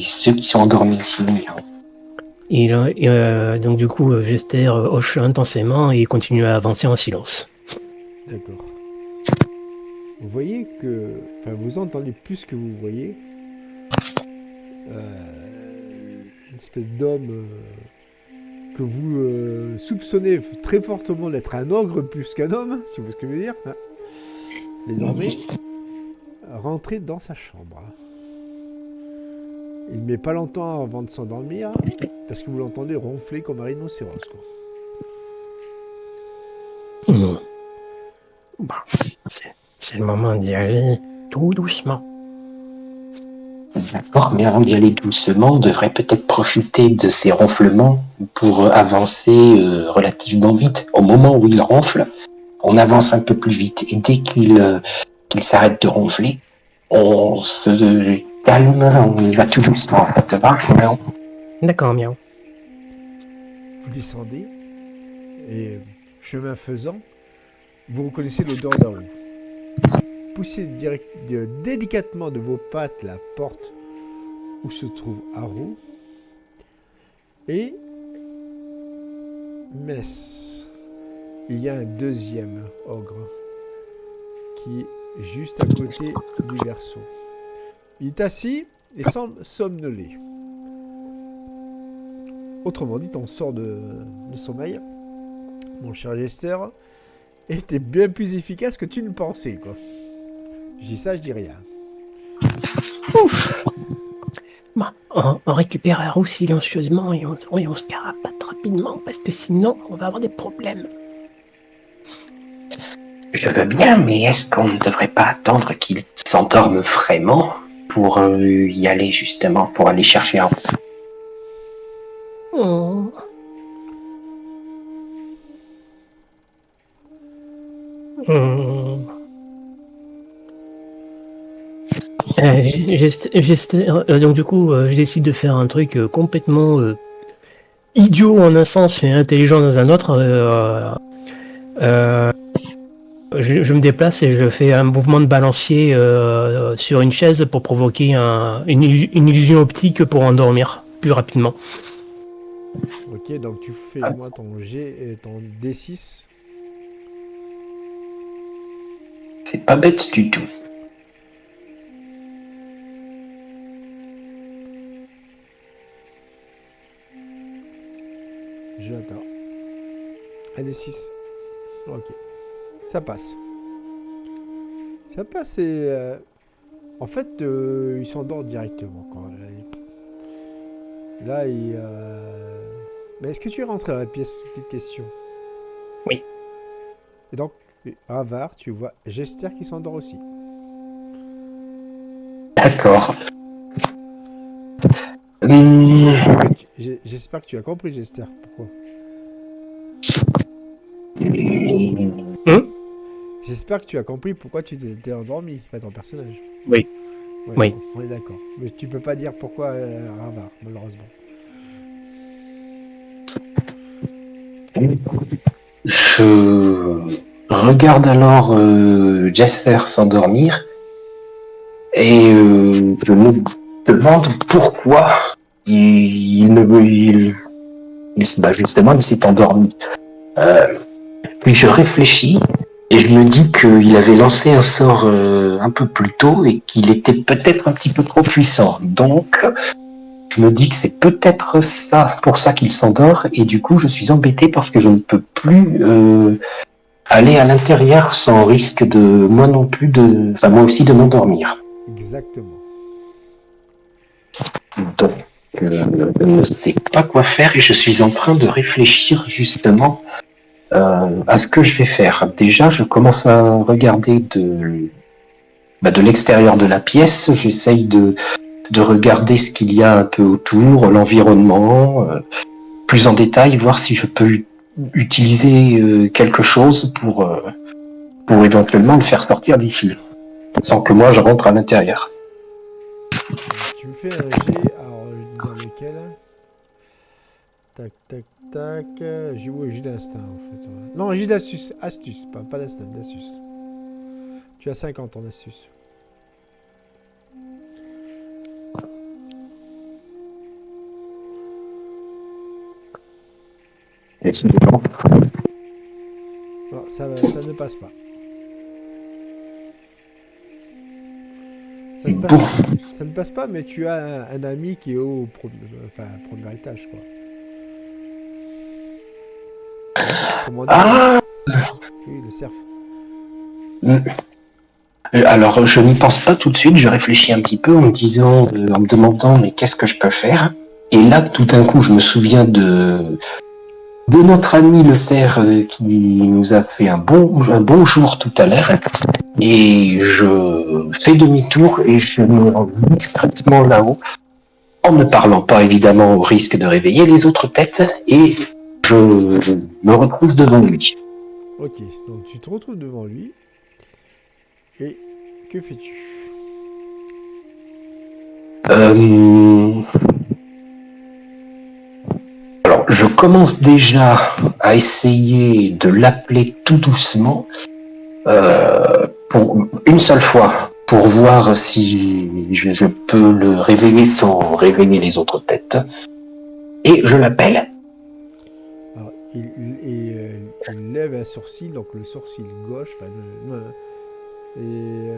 ceux qui sont endormis ici. Donc du coup, Gester hoche intensément et continue à avancer en silence. D'accord. Vous voyez que... Enfin, vous entendez plus que vous voyez. Une espèce d'homme que vous soupçonnez très fortement d'être un ogre plus qu'un homme, si vous voyez ce que je veux dire. Hein. Désormais, rentrer dans sa chambre. Il ne met pas longtemps avant de s'endormir, parce que vous l'entendez ronfler comme un rhinocéros, quoi. Bon, c'est le moment d'y aller tout doucement. D'accord, mais avant d'y aller doucement, on devrait peut-être profiter de ces ronflements pour avancer relativement vite. Au moment où il ronfle, on avance un peu plus vite. Et dès qu'il s'arrête de ronfler, on se calme, on y va tout doucement. Ça te va, non? D'accord, miaou. Vous descendez, et chemin faisant, vous reconnaissez l'odeur d'Arou. Poussez délicatement de vos pattes la porte où se trouve Arou. Et Mess. Il y a un deuxième ogre qui est juste à côté du berceau. Il est assis et semble somnolé. Autrement dit, ton sort de sommeil, mon cher Gester, était bien plus efficace que tu ne pensais, quoi. Je dis ça, je dis rien. Ouf. Bon, on récupère la roue silencieusement et on se carapate rapidement parce que sinon on va avoir des problèmes. Je veux bien, mais est-ce qu'on ne devrait pas attendre qu'il s'endorme vraiment pour y aller justement, pour aller chercher un... Oh. Donc du coup, je décide de faire un truc complètement idiot en un sens et intelligent dans un autre. Je me déplace et je fais un mouvement de balancier sur une chaise pour provoquer une illusion optique pour endormir plus rapidement. Ok, donc tu fais moi ton G et ton D6. C'est pas bête du tout. J'attends. Un D6. Ok. Ça passe. Ça passe et... en fait, il s'endort directement. Quand là, il... Mais est-ce que tu es rentré dans la pièce? Petite question. Oui. Et donc, Ravar, tu vois Gester qui s'endort aussi. D'accord. J'espère que tu as compris, Gester. Pourquoi? J'espère que tu as compris pourquoi tu t'es endormi, en fait, ton personnage. Oui. Ouais, Oui. On est d'accord. Mais tu peux pas dire pourquoi Ravar, malheureusement. Je regarde alors Jester s'endormir et je me demande pourquoi justement il s'est endormi. Puis je réfléchis et je me dis qu'il avait lancé un sort un peu plus tôt et qu'il était peut-être un petit peu trop puissant. Donc je me dis que c'est peut-être ça pour ça qu'il s'endort et du coup je suis embêté parce que je ne peux plus aller à l'intérieur sans risque de moi non plus moi aussi de m'endormir. Exactement. Donc je ne sais pas quoi faire et je suis en train de réfléchir justement à ce que je vais faire. Déjà je commence à regarder de l'extérieur de la pièce, j'essaye de regarder ce qu'il y a un peu autour, l'environnement, plus en détail, voir si je peux utiliser quelque chose pour éventuellement le faire sortir d'ici, sans que moi je rentre à l'intérieur. Tu me fais un G, alors je vais dire lequel. Tac, tac, tac. J'ai d'instinct en fait. Ouais. Non, j'ai d'astuce. Astuce, pas d'instinct, d'astuce. Tu as 50 en astuce. Non, ça ne passe pas. Ça ne passe pas, mais tu as un ami qui est au premier étage, quoi. Comment dire? Ah Oui, le cerf. Alors je n'y pense pas tout de suite, je réfléchis un petit peu en me demandant mais qu'est-ce que je peux faire. Et là tout d'un coup je me souviens de notre ami le cerf qui nous a fait un bon jour tout à l'heure. Et je fais demi-tour et je me rends discrètement là-haut, en ne parlant pas évidemment au risque de réveiller les autres têtes, et je me retrouve devant lui. Ok, donc tu te retrouves devant lui. Et que fais-tu? Alors, je commence déjà à essayer de l'appeler tout doucement, pour une seule fois, pour voir si je peux le réveiller sans réveiller les autres têtes. Et je l'appelle. Alors, il lève un sourcil, donc le sourcil gauche, et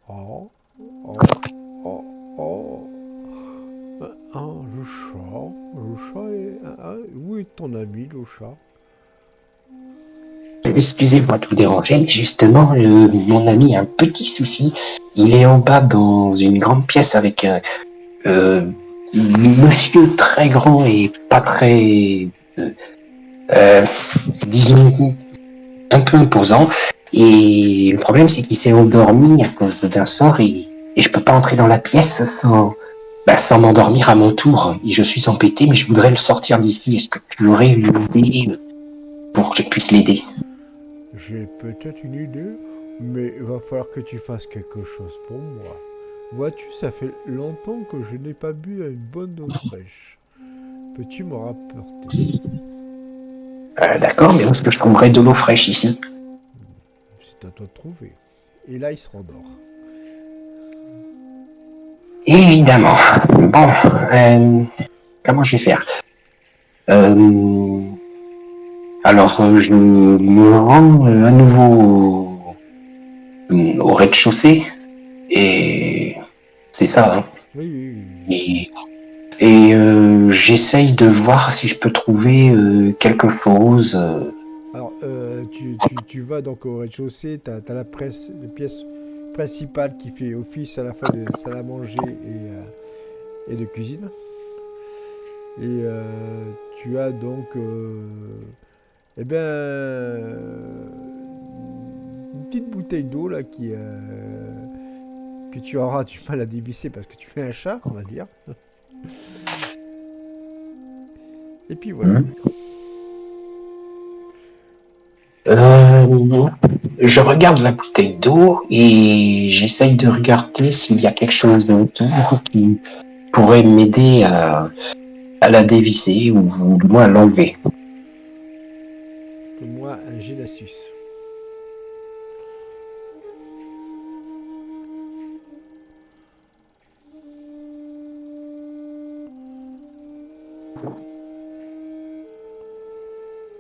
oh, oh, oh, oh, le chat où est ton ami, le chat? Excusez-moi de vous déranger, mais justement, mon ami a un petit souci. Il est en bas dans une grande pièce avec un monsieur très grand et pas très, euh, disons, un peu imposant. Et le problème, c'est qu'il s'est endormi à cause d'un sort et je peux pas entrer dans la pièce sans m'endormir à mon tour. Et je suis embêté, mais je voudrais le sortir d'ici. Est-ce que tu aurais une idée pour que je puisse l'aider? J'ai peut-être une idée, mais il va falloir que tu fasses quelque chose pour moi. Vois-tu, ça fait longtemps que je n'ai pas bu une bonne eau fraîche. Peux-tu me rapporter? D'accord, mais où est-ce que je trouverais de l'eau fraîche ici? C'est à toi de trouver. Et là, il se rendort. Évidemment. Bon, comment je vais faire? Alors, je me rends à nouveau au rez-de-chaussée et c'est ça. Hein. Oui, oui, oui. Et j'essaye de voir si je peux trouver quelque chose. Alors, tu vas donc au rez-de-chaussée, tu as la pièce principale qui fait office à la fois de salle à manger et de cuisine. Et tu as donc une petite bouteille d'eau là que tu auras du mal à dévisser parce que tu es un chat, on va dire. Et puis voilà. Je regarde la bouteille d'eau et j'essaye de regarder s'il y a quelque chose autour qui pourrait m'aider à la dévisser ou du moins à l'enlever. Fais-moi un jet d'astuce.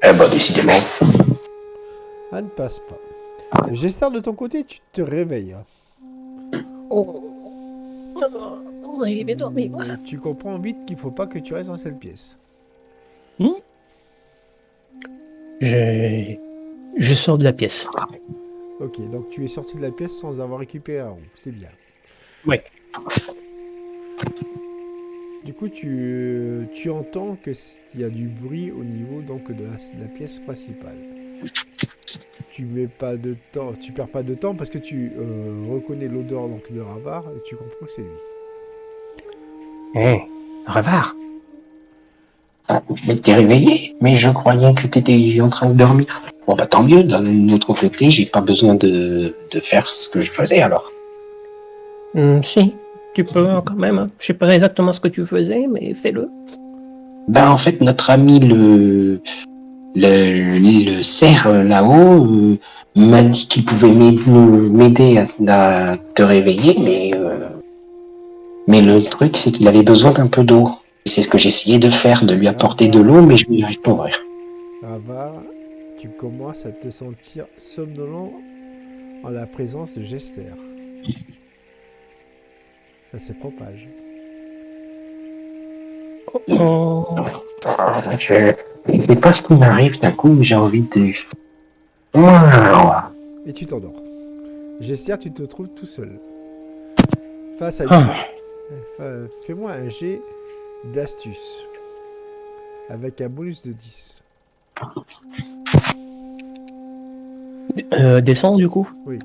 Eh ben, décidément. Ah, ne passe pas. Gestar, de ton côté, tu te réveilles. Oh. Oui, mais dormir. Mais tu comprends vite qu'il faut pas que tu restes dans cette pièce. Je sors de la pièce. Ok, donc tu es sorti de la pièce sans avoir récupéré la roue. C'est bien. Ouais. Du coup, tu entends qu'il y a du bruit au niveau donc, de la pièce principale. Tu perds pas de temps parce que tu reconnais l'odeur donc, de Ravar et tu comprends que c'est lui. Hé, Ravard. Ah, mais t'es réveillé, mais je croyais que t'étais en train de dormir. Bon bah tant mieux, d'un autre côté, j'ai pas besoin de faire ce que je faisais alors. Si, tu peux quand même. Je sais pas exactement ce que tu faisais, mais fais-le. Ben en fait, notre ami le cerf là-haut m'a dit qu'il pouvait m'aider à te réveiller, mais le truc c'est qu'il avait besoin d'un peu d'eau. C'est ce que j'essayais de faire, de lui apporter de l'eau, mais je n'y arrive pas à ouvrir. Ravar, tu commences à te sentir somnolent en la présence de Gester. Ça se propage. Oh. Je sais pas ce qui m'arrive d'un coup, j'ai envie de... Et tu t'endors. Gester, tu te trouves tout seul. Face à lui. Ah. Fais-moi un jet d'astuce. Avec un bonus de 10. Descends du coup. Oui.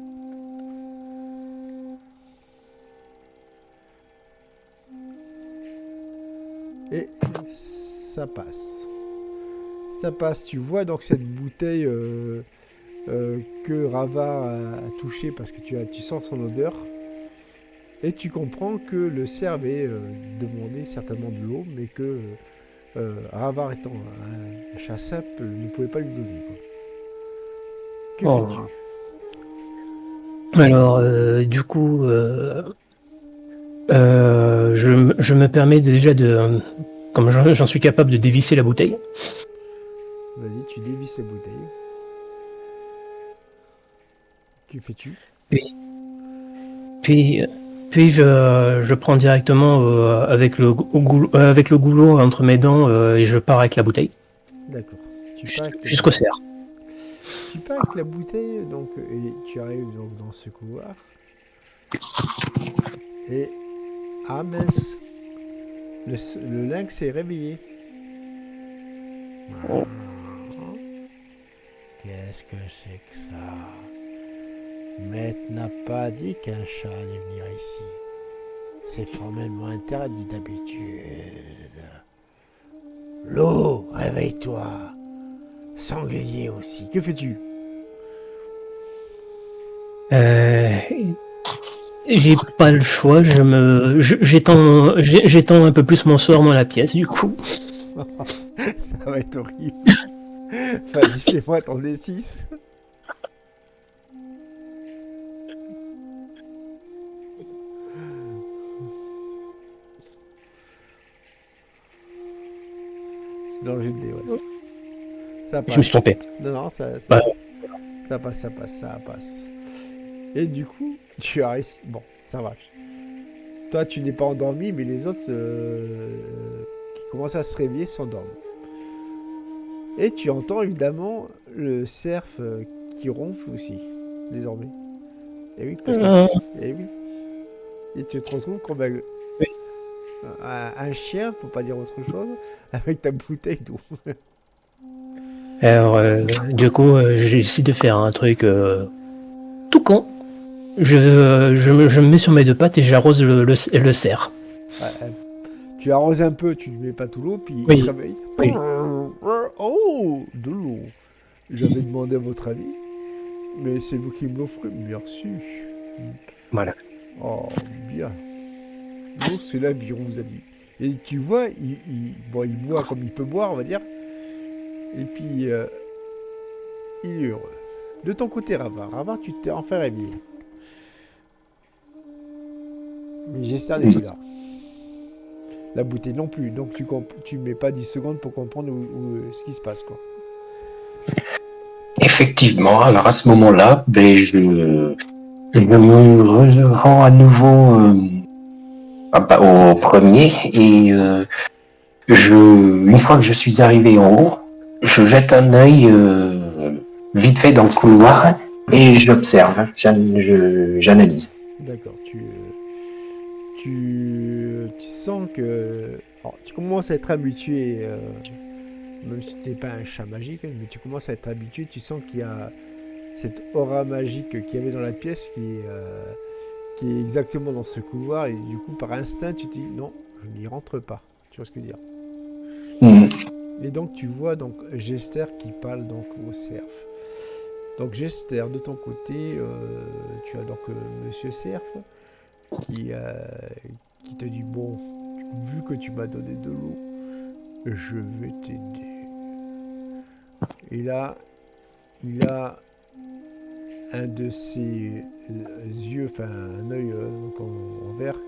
Et ça passe. Ça passe. Tu vois donc cette bouteille que Ravar a touchée parce que tu sens son odeur. Et tu comprends que le cerf avait demandé certainement de l'eau, mais que Ravar étant un chat simple ne pouvait pas lui donner. Quoi. Que Oh. fais-tu? Alors, du coup, je me permets déjà de, comme j'en suis capable de dévisser la bouteille. Vas-y, tu dévisses la bouteille. Que fais-tu? Puis je prends directement avec le goulot entre mes dents et je pars avec la bouteille D'accord. Tu pars avec la jusqu'au cerf. Tu pars avec la bouteille, donc, et tu arrives donc dans ce couloir. Et ah mince, le lynx s'est réveillé. Oh. Qu'est-ce que c'est que ça? Maître n'a pas dit qu'un chat allait venir ici. C'est formellement interdit d'habitude. L'eau, réveille-toi. Sanglier aussi. Que fais-tu? J'ai pas le choix, j'étends un peu plus mon sort dans la pièce du coup. Ça va être horrible. Vas-y, fais-moi ton D6. C'est dans le jeu de dés, ouais. Ça passe. Je me suis trompé. Non, ça passe. Et du coup, tu as réussi. Bon, ça va. Toi, tu n'es pas endormi, mais les autres qui commencent à se réveiller s'endorment. Et tu entends évidemment le cerf qui ronfle aussi, désormais. Et oui, parce que... Et oui. Et tu te retrouves comme un chien, pour pas dire autre chose, avec ta bouteille d'eau. Alors, du coup, j'essaie de faire un truc tout con. Je me mets sur mes deux pattes et j'arrose le cerf. Tu arroses un peu, tu ne mets pas tout l'eau, puis Oui. il se réveille. Oui. Oh, de l'eau. J'avais demandé à votre avis, mais c'est vous qui me l'offrez. Merci. Voilà. Oh, bien. L'eau, c'est la vie, on vous a dit. Et tu vois, il boit comme il peut boire, on va dire. Et puis, il est heureux. De ton côté, Ravar, tu t'es enfin réveillé. Mais Gester n'est plus là. La bouteille non plus, donc tu mets pas 10 secondes pour comprendre ce qui se passe, quoi. Effectivement, alors à ce moment-là, je me rends à nouveau au premier et une fois que je suis arrivé en haut, je jette un œil vite fait dans le couloir et j'observe, j'analyse. D'accord, tu sens que... Alors, tu commences à être habitué, même si tu n'es pas un chat magique, mais tu commences à être habitué, tu sens qu'il y a cette aura magique qu'il y avait dans la pièce qui est exactement dans ce couloir, et du coup, par instinct, tu te dis, non, je n'y rentre pas. Tu vois ce que je veux dire? Et donc, tu vois donc Gester qui parle donc au cerf. Donc, Gester, de ton côté, tu as donc Monsieur Cerf qui te dit, bon, vu que tu m'as donné de l'eau, je vais t'aider. Et là, il a un de ses yeux, enfin un œil en verre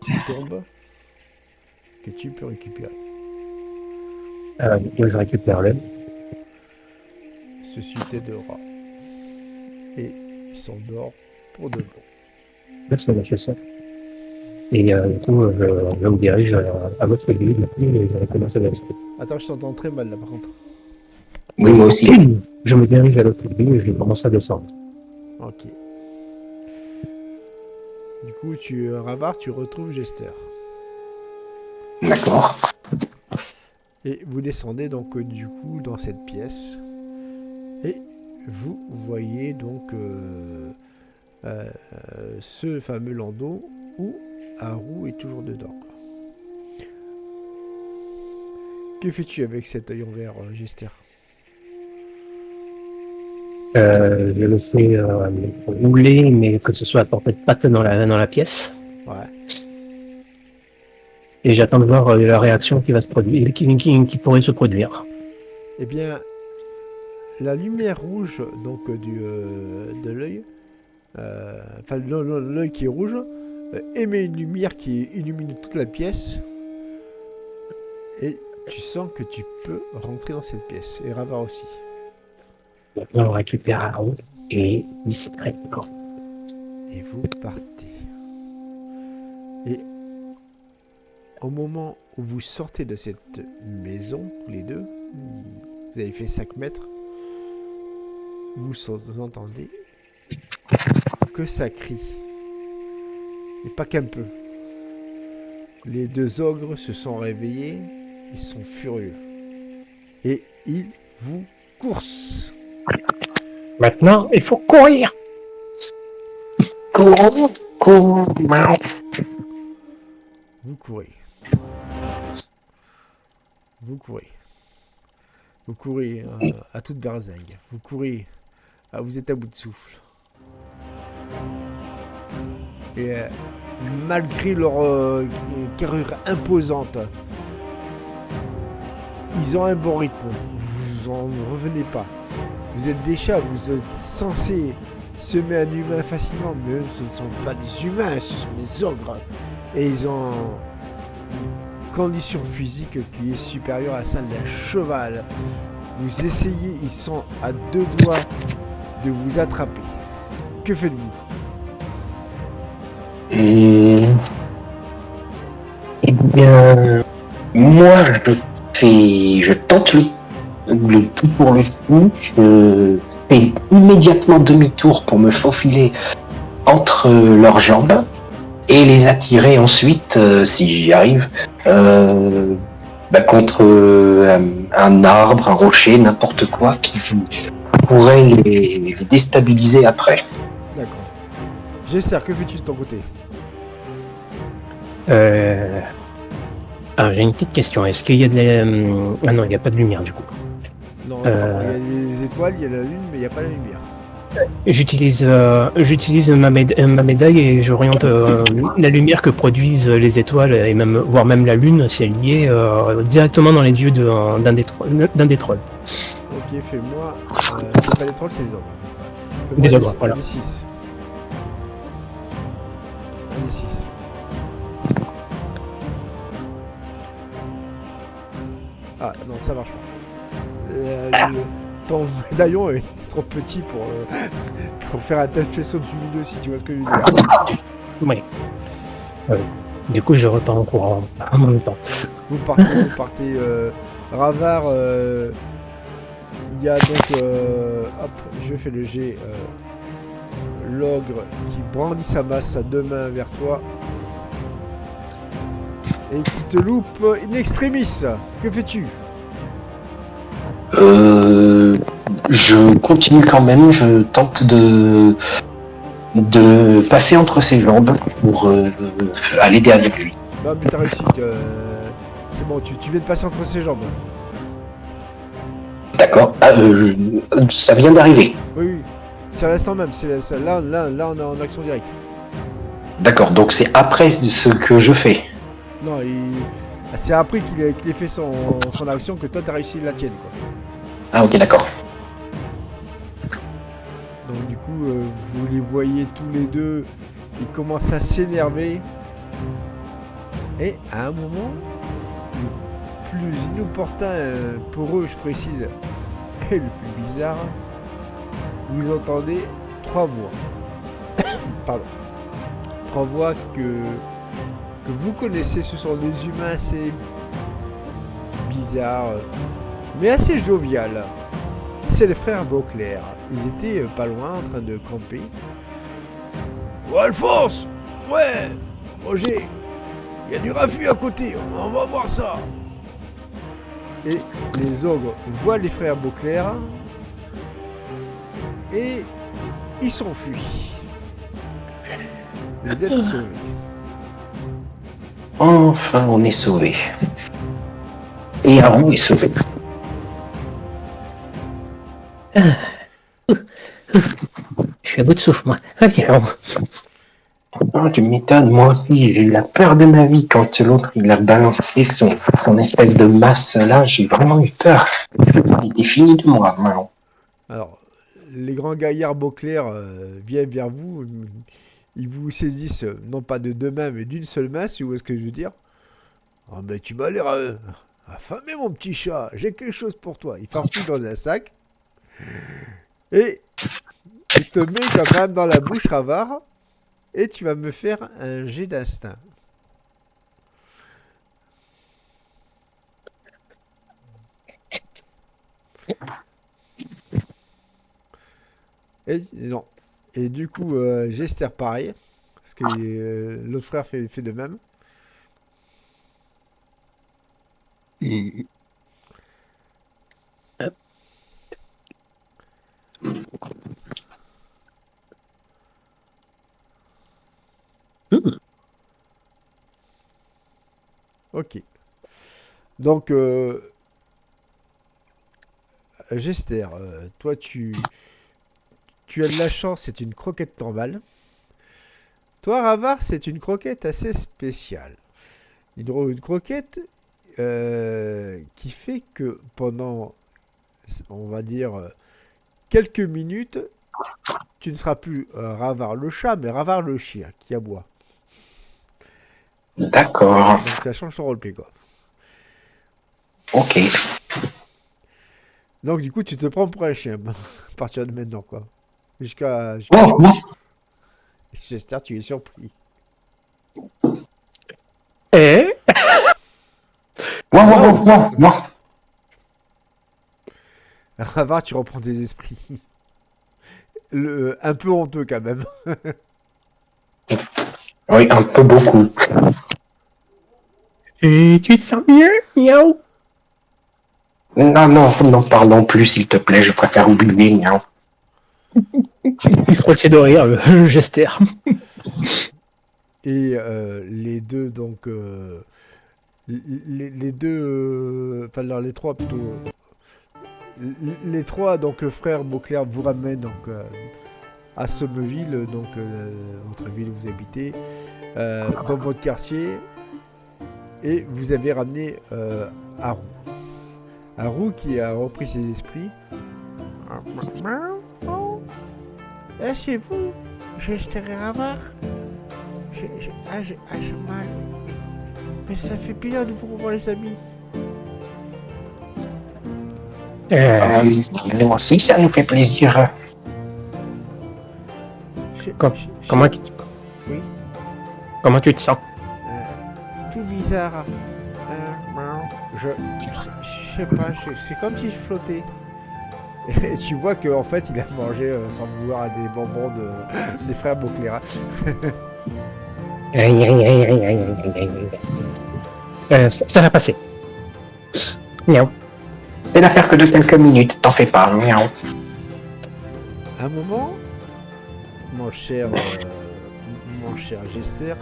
qui tombe, que tu peux récupérer. Je récupère l'œil. Ceci t'aidera. Et il s'endort pour de bon. Merci, monsieur ça. Et du coup, je me dirige à votre lieu et je recommence à danser. Attends, je t'entends très mal là par contre. Oui, moi aussi. Je me dirige à l'autre lieu et je commence à descendre. Ok. Du coup, Ravar, tu retrouves Gester. D'accord. Et vous descendez donc du coup dans cette pièce. Et vous voyez donc ce fameux landau où Haru est toujours dedans. Que fais-tu avec cet œil en verre, Gester? Je le fais rouler, mais que ce soit à portée de patte dans la pièce. Ouais. Et j'attends de voir la réaction qui va se produire, qui pourrait se produire. Eh bien, la lumière rouge donc de l'œil, enfin l'œil qui est rouge, émet une lumière qui illumine toute la pièce. Et tu sens que tu peux rentrer dans cette pièce. Et Ravar aussi. Maintenant, on récupère Haru et discrètement. Et vous partez. Et au moment où vous sortez de cette maison, tous les deux, vous avez fait 5 mètres, vous entendez que ça crie. Et pas qu'un peu. Les deux ogres se sont réveillés, ils sont furieux. Et ils vous coursent. Maintenant, il faut courir. Cours. Vous courez. Vous courez à toute berzingue. Vous courez. Vous êtes à bout de souffle. Et malgré leur carrure imposante, ils ont un bon rythme. Vous en revenez pas. Vous êtes des chats, vous êtes censés semer un humain facilement, mais eux, ce ne sont pas des humains, ce sont des ogres. Et ils ont une condition physique qui est supérieure à celle d'un cheval. Vous essayez, ils sont à 2 doigts de vous attraper. Que faites-vous? Eh bien, moi, je tente le tout pour le coup. Je fais immédiatement demi-tour pour me faufiler entre leurs jambes et les attirer ensuite, si j'y arrive, contre un arbre, un rocher, n'importe quoi qui pourrait les déstabiliser après. D'accord. Gester, que fais-tu de ton côté? Alors, j'ai une petite question. Est-ce qu'il y a de la... Ah non, il n'y a pas de lumière du coup. Non, il y a les étoiles, il y a la lune, mais il n'y a pas la lumière. J'utilise ma médaille et j'oriente la lumière que produisent les étoiles et même, voire même la lune si elle y est directement dans les yeux d'un des trolls. Ok. Ok, fais-moi. C'est pas les trolls, c'est les ogres. Fais-moi Des ogres, voilà. Un D6. Un D6. Ah non, ça marche pas. Ton médaillon est trop petit pour faire un tel faisceau de lumineux, si tu vois ce que je veux dire. Oui. Du coup, je repars en courant en même temps. Vous partez. Ravar, il y a donc. Hop, je fais le G. L'ogre qui brandit sa masse à deux mains vers toi. Et qui te loupe in extremis. Que fais-tu? Je continue quand même, je tente de passer entre ses jambes pour aller derrière lui. Non, mais t'as réussi. C'est bon, tu viens de passer entre ses jambes. D'accord. Ça vient d'arriver. Oui, oui. C'est à l'instant même. Là, on est en action directe. D'accord, donc c'est après ce que je fais. Non, c'est après qu'il ait fait son action que toi t'as réussi la tienne, quoi. Ah ok, d'accord. Donc du coup, vous les voyez tous les deux, ils commencent à s'énerver. Et à un moment, le plus inopportun pour eux, je précise, et le plus bizarre, vous entendez 3 voix. Pardon. 3 voix que vous connaissez, ce sont des humains assez bizarres, mais assez joviales. C'est les frères Beauclair. Ils étaient pas loin en train de camper. Oh, Alphonse! Ouais! Roger! Il y a du raffut à côté, on va voir ça! Et les ogres voient les frères Beauclair et ils s'enfuient. Vous êtes sauvés. Enfin, on est sauvé. Et Aaron est sauvé. Je suis à bout de souffle, moi. Ok, Oh, tu m'étonnes, moi aussi, j'ai eu la peur de ma vie quand l'autre il a balancé son espèce de masse là, j'ai vraiment eu peur. Il était fini de moi, maintenant. Alors, les grands gaillards Beauclair viennent vers vous. Ils vous saisissent non pas de deux mains, mais d'une seule main, si vous voyez ce que je veux dire. Oh, mais tu m'as l'air affamé, mon petit chat. J'ai quelque chose pour toi. Il farfouille dans un sac. Et il te met quand même dans la bouche, Ravar. Et tu vas me faire un jet d'instinct. Et non. Et du coup, Gester pareil. Parce que l'autre frère fait de même. Hop. Ok. Donc, Gester, toi tu as de la chance, c'est une croquette normale. Toi, Ravar, c'est une croquette assez spéciale. Une croquette qui fait que pendant, on va dire, quelques minutes, tu ne seras plus Ravar le chat, mais Ravar le chien qui aboie. D'accord, Donc ça change son roleplay, quoi. ok. Donc du coup, tu te prends pour un chien à partir de maintenant, quoi. Jusqu'à... Oh, non. J'espère que tu es surpris. Et Wow. Ravar, tu reprends tes esprits. Un peu honteux, quand même. Oui, un peu beaucoup. tu te sens mieux, miaou? Non, parlons plus, s'il te plaît, je préfère oublier, miaou. Il se retient de rire, le Gester. Et les deux, donc... les deux... Enfin, non, les trois, plutôt... les trois, donc, frères Beauclair vous ramènent, donc... à Sommeville, donc votre ville où vous habitez, dans votre quartier, et vous avez ramené Haru. Haru qui a repris ses esprits C'est vous, Jester et Ravard. J'ai mal. Mais ça fait plaisir de vous revoir, les amis. Nous aussi, ça nous fait plaisir. Comment tu... Oui. Comment tu te sens? Tout bizarre. Je sais pas, c'est comme si je flottais. Et tu vois qu'en fait, il a mangé, sans le vouloir, des bonbons des frères Beauclair. Ça va passer. Miaou. C'est l'affaire que de quelques minutes, t'en fais pas. Miaou. Un moment, mon cher Jester,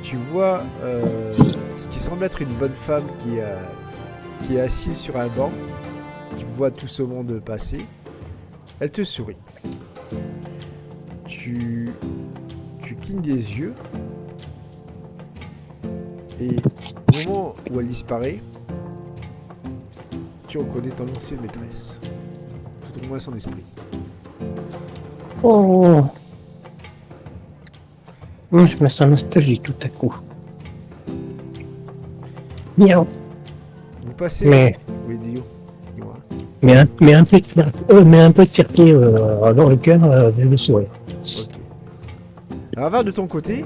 tu vois ce qui semble être une bonne femme qui est assise sur un banc, qui voit tout ce monde passer. Elle te sourit. Tu clignes des yeux et au moment où elle disparaît, tu reconnais ton ancienne maîtresse, tout au moins son esprit. Oh. Je me sens nostalgique tout à coup. Miaou. Vous passez. Mais, Oui, dis-moi. mais un peu de fierté dans le cœur, le sourire. Ok. Alors, va de ton côté,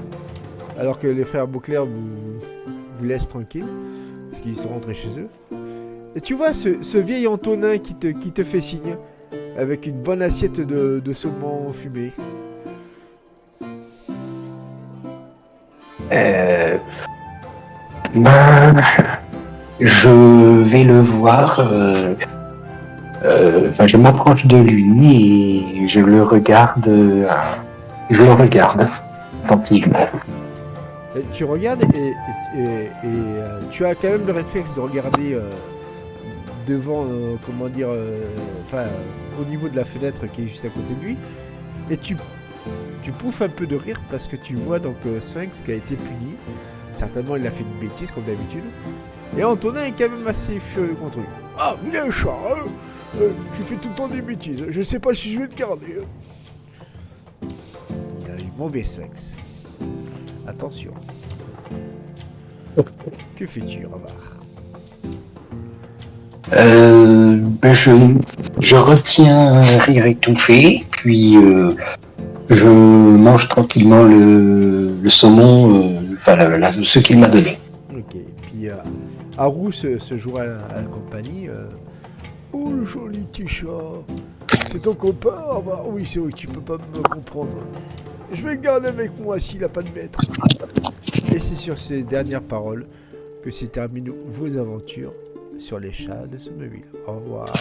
alors que les frères Beauclair vous laissent tranquille, parce qu'ils sont rentrés chez eux. Et tu vois ce vieil Antonin qui te fait signe, avec une bonne assiette de saumon fumé. Je vais le voir. Je m'approche de lui et je le regarde. Attentivement. Et tu regardes et tu as quand même le réflexe de regarder devant, au niveau de la fenêtre qui est juste à côté de lui. Et tu pouffes un peu de rire parce que tu vois donc Sphinx qui a été puni. Certainement il a fait une bêtise comme d'habitude. Et Antonin est quand même assez furieux contre lui. Ah, il est un chat, hein. Tu fais tout le temps des bêtises. Je sais pas si je vais te garder. Il a eu mauvais Sphinx. Attention. Que fais-tu, Ravard? Je retiens un rire étouffé, puis je mange tranquillement le saumon, ce qu'il m'a donné. Ok, puis Haru se joue à la compagnie. Oh, le joli petit chat. C'est ton copain? Ah bah oui, c'est vrai que tu peux pas me comprendre. Je vais le garder avec moi s'il a pas de maître. Et c'est sur ces dernières paroles que se terminent vos aventures sur les chats de Somerville. Au revoir.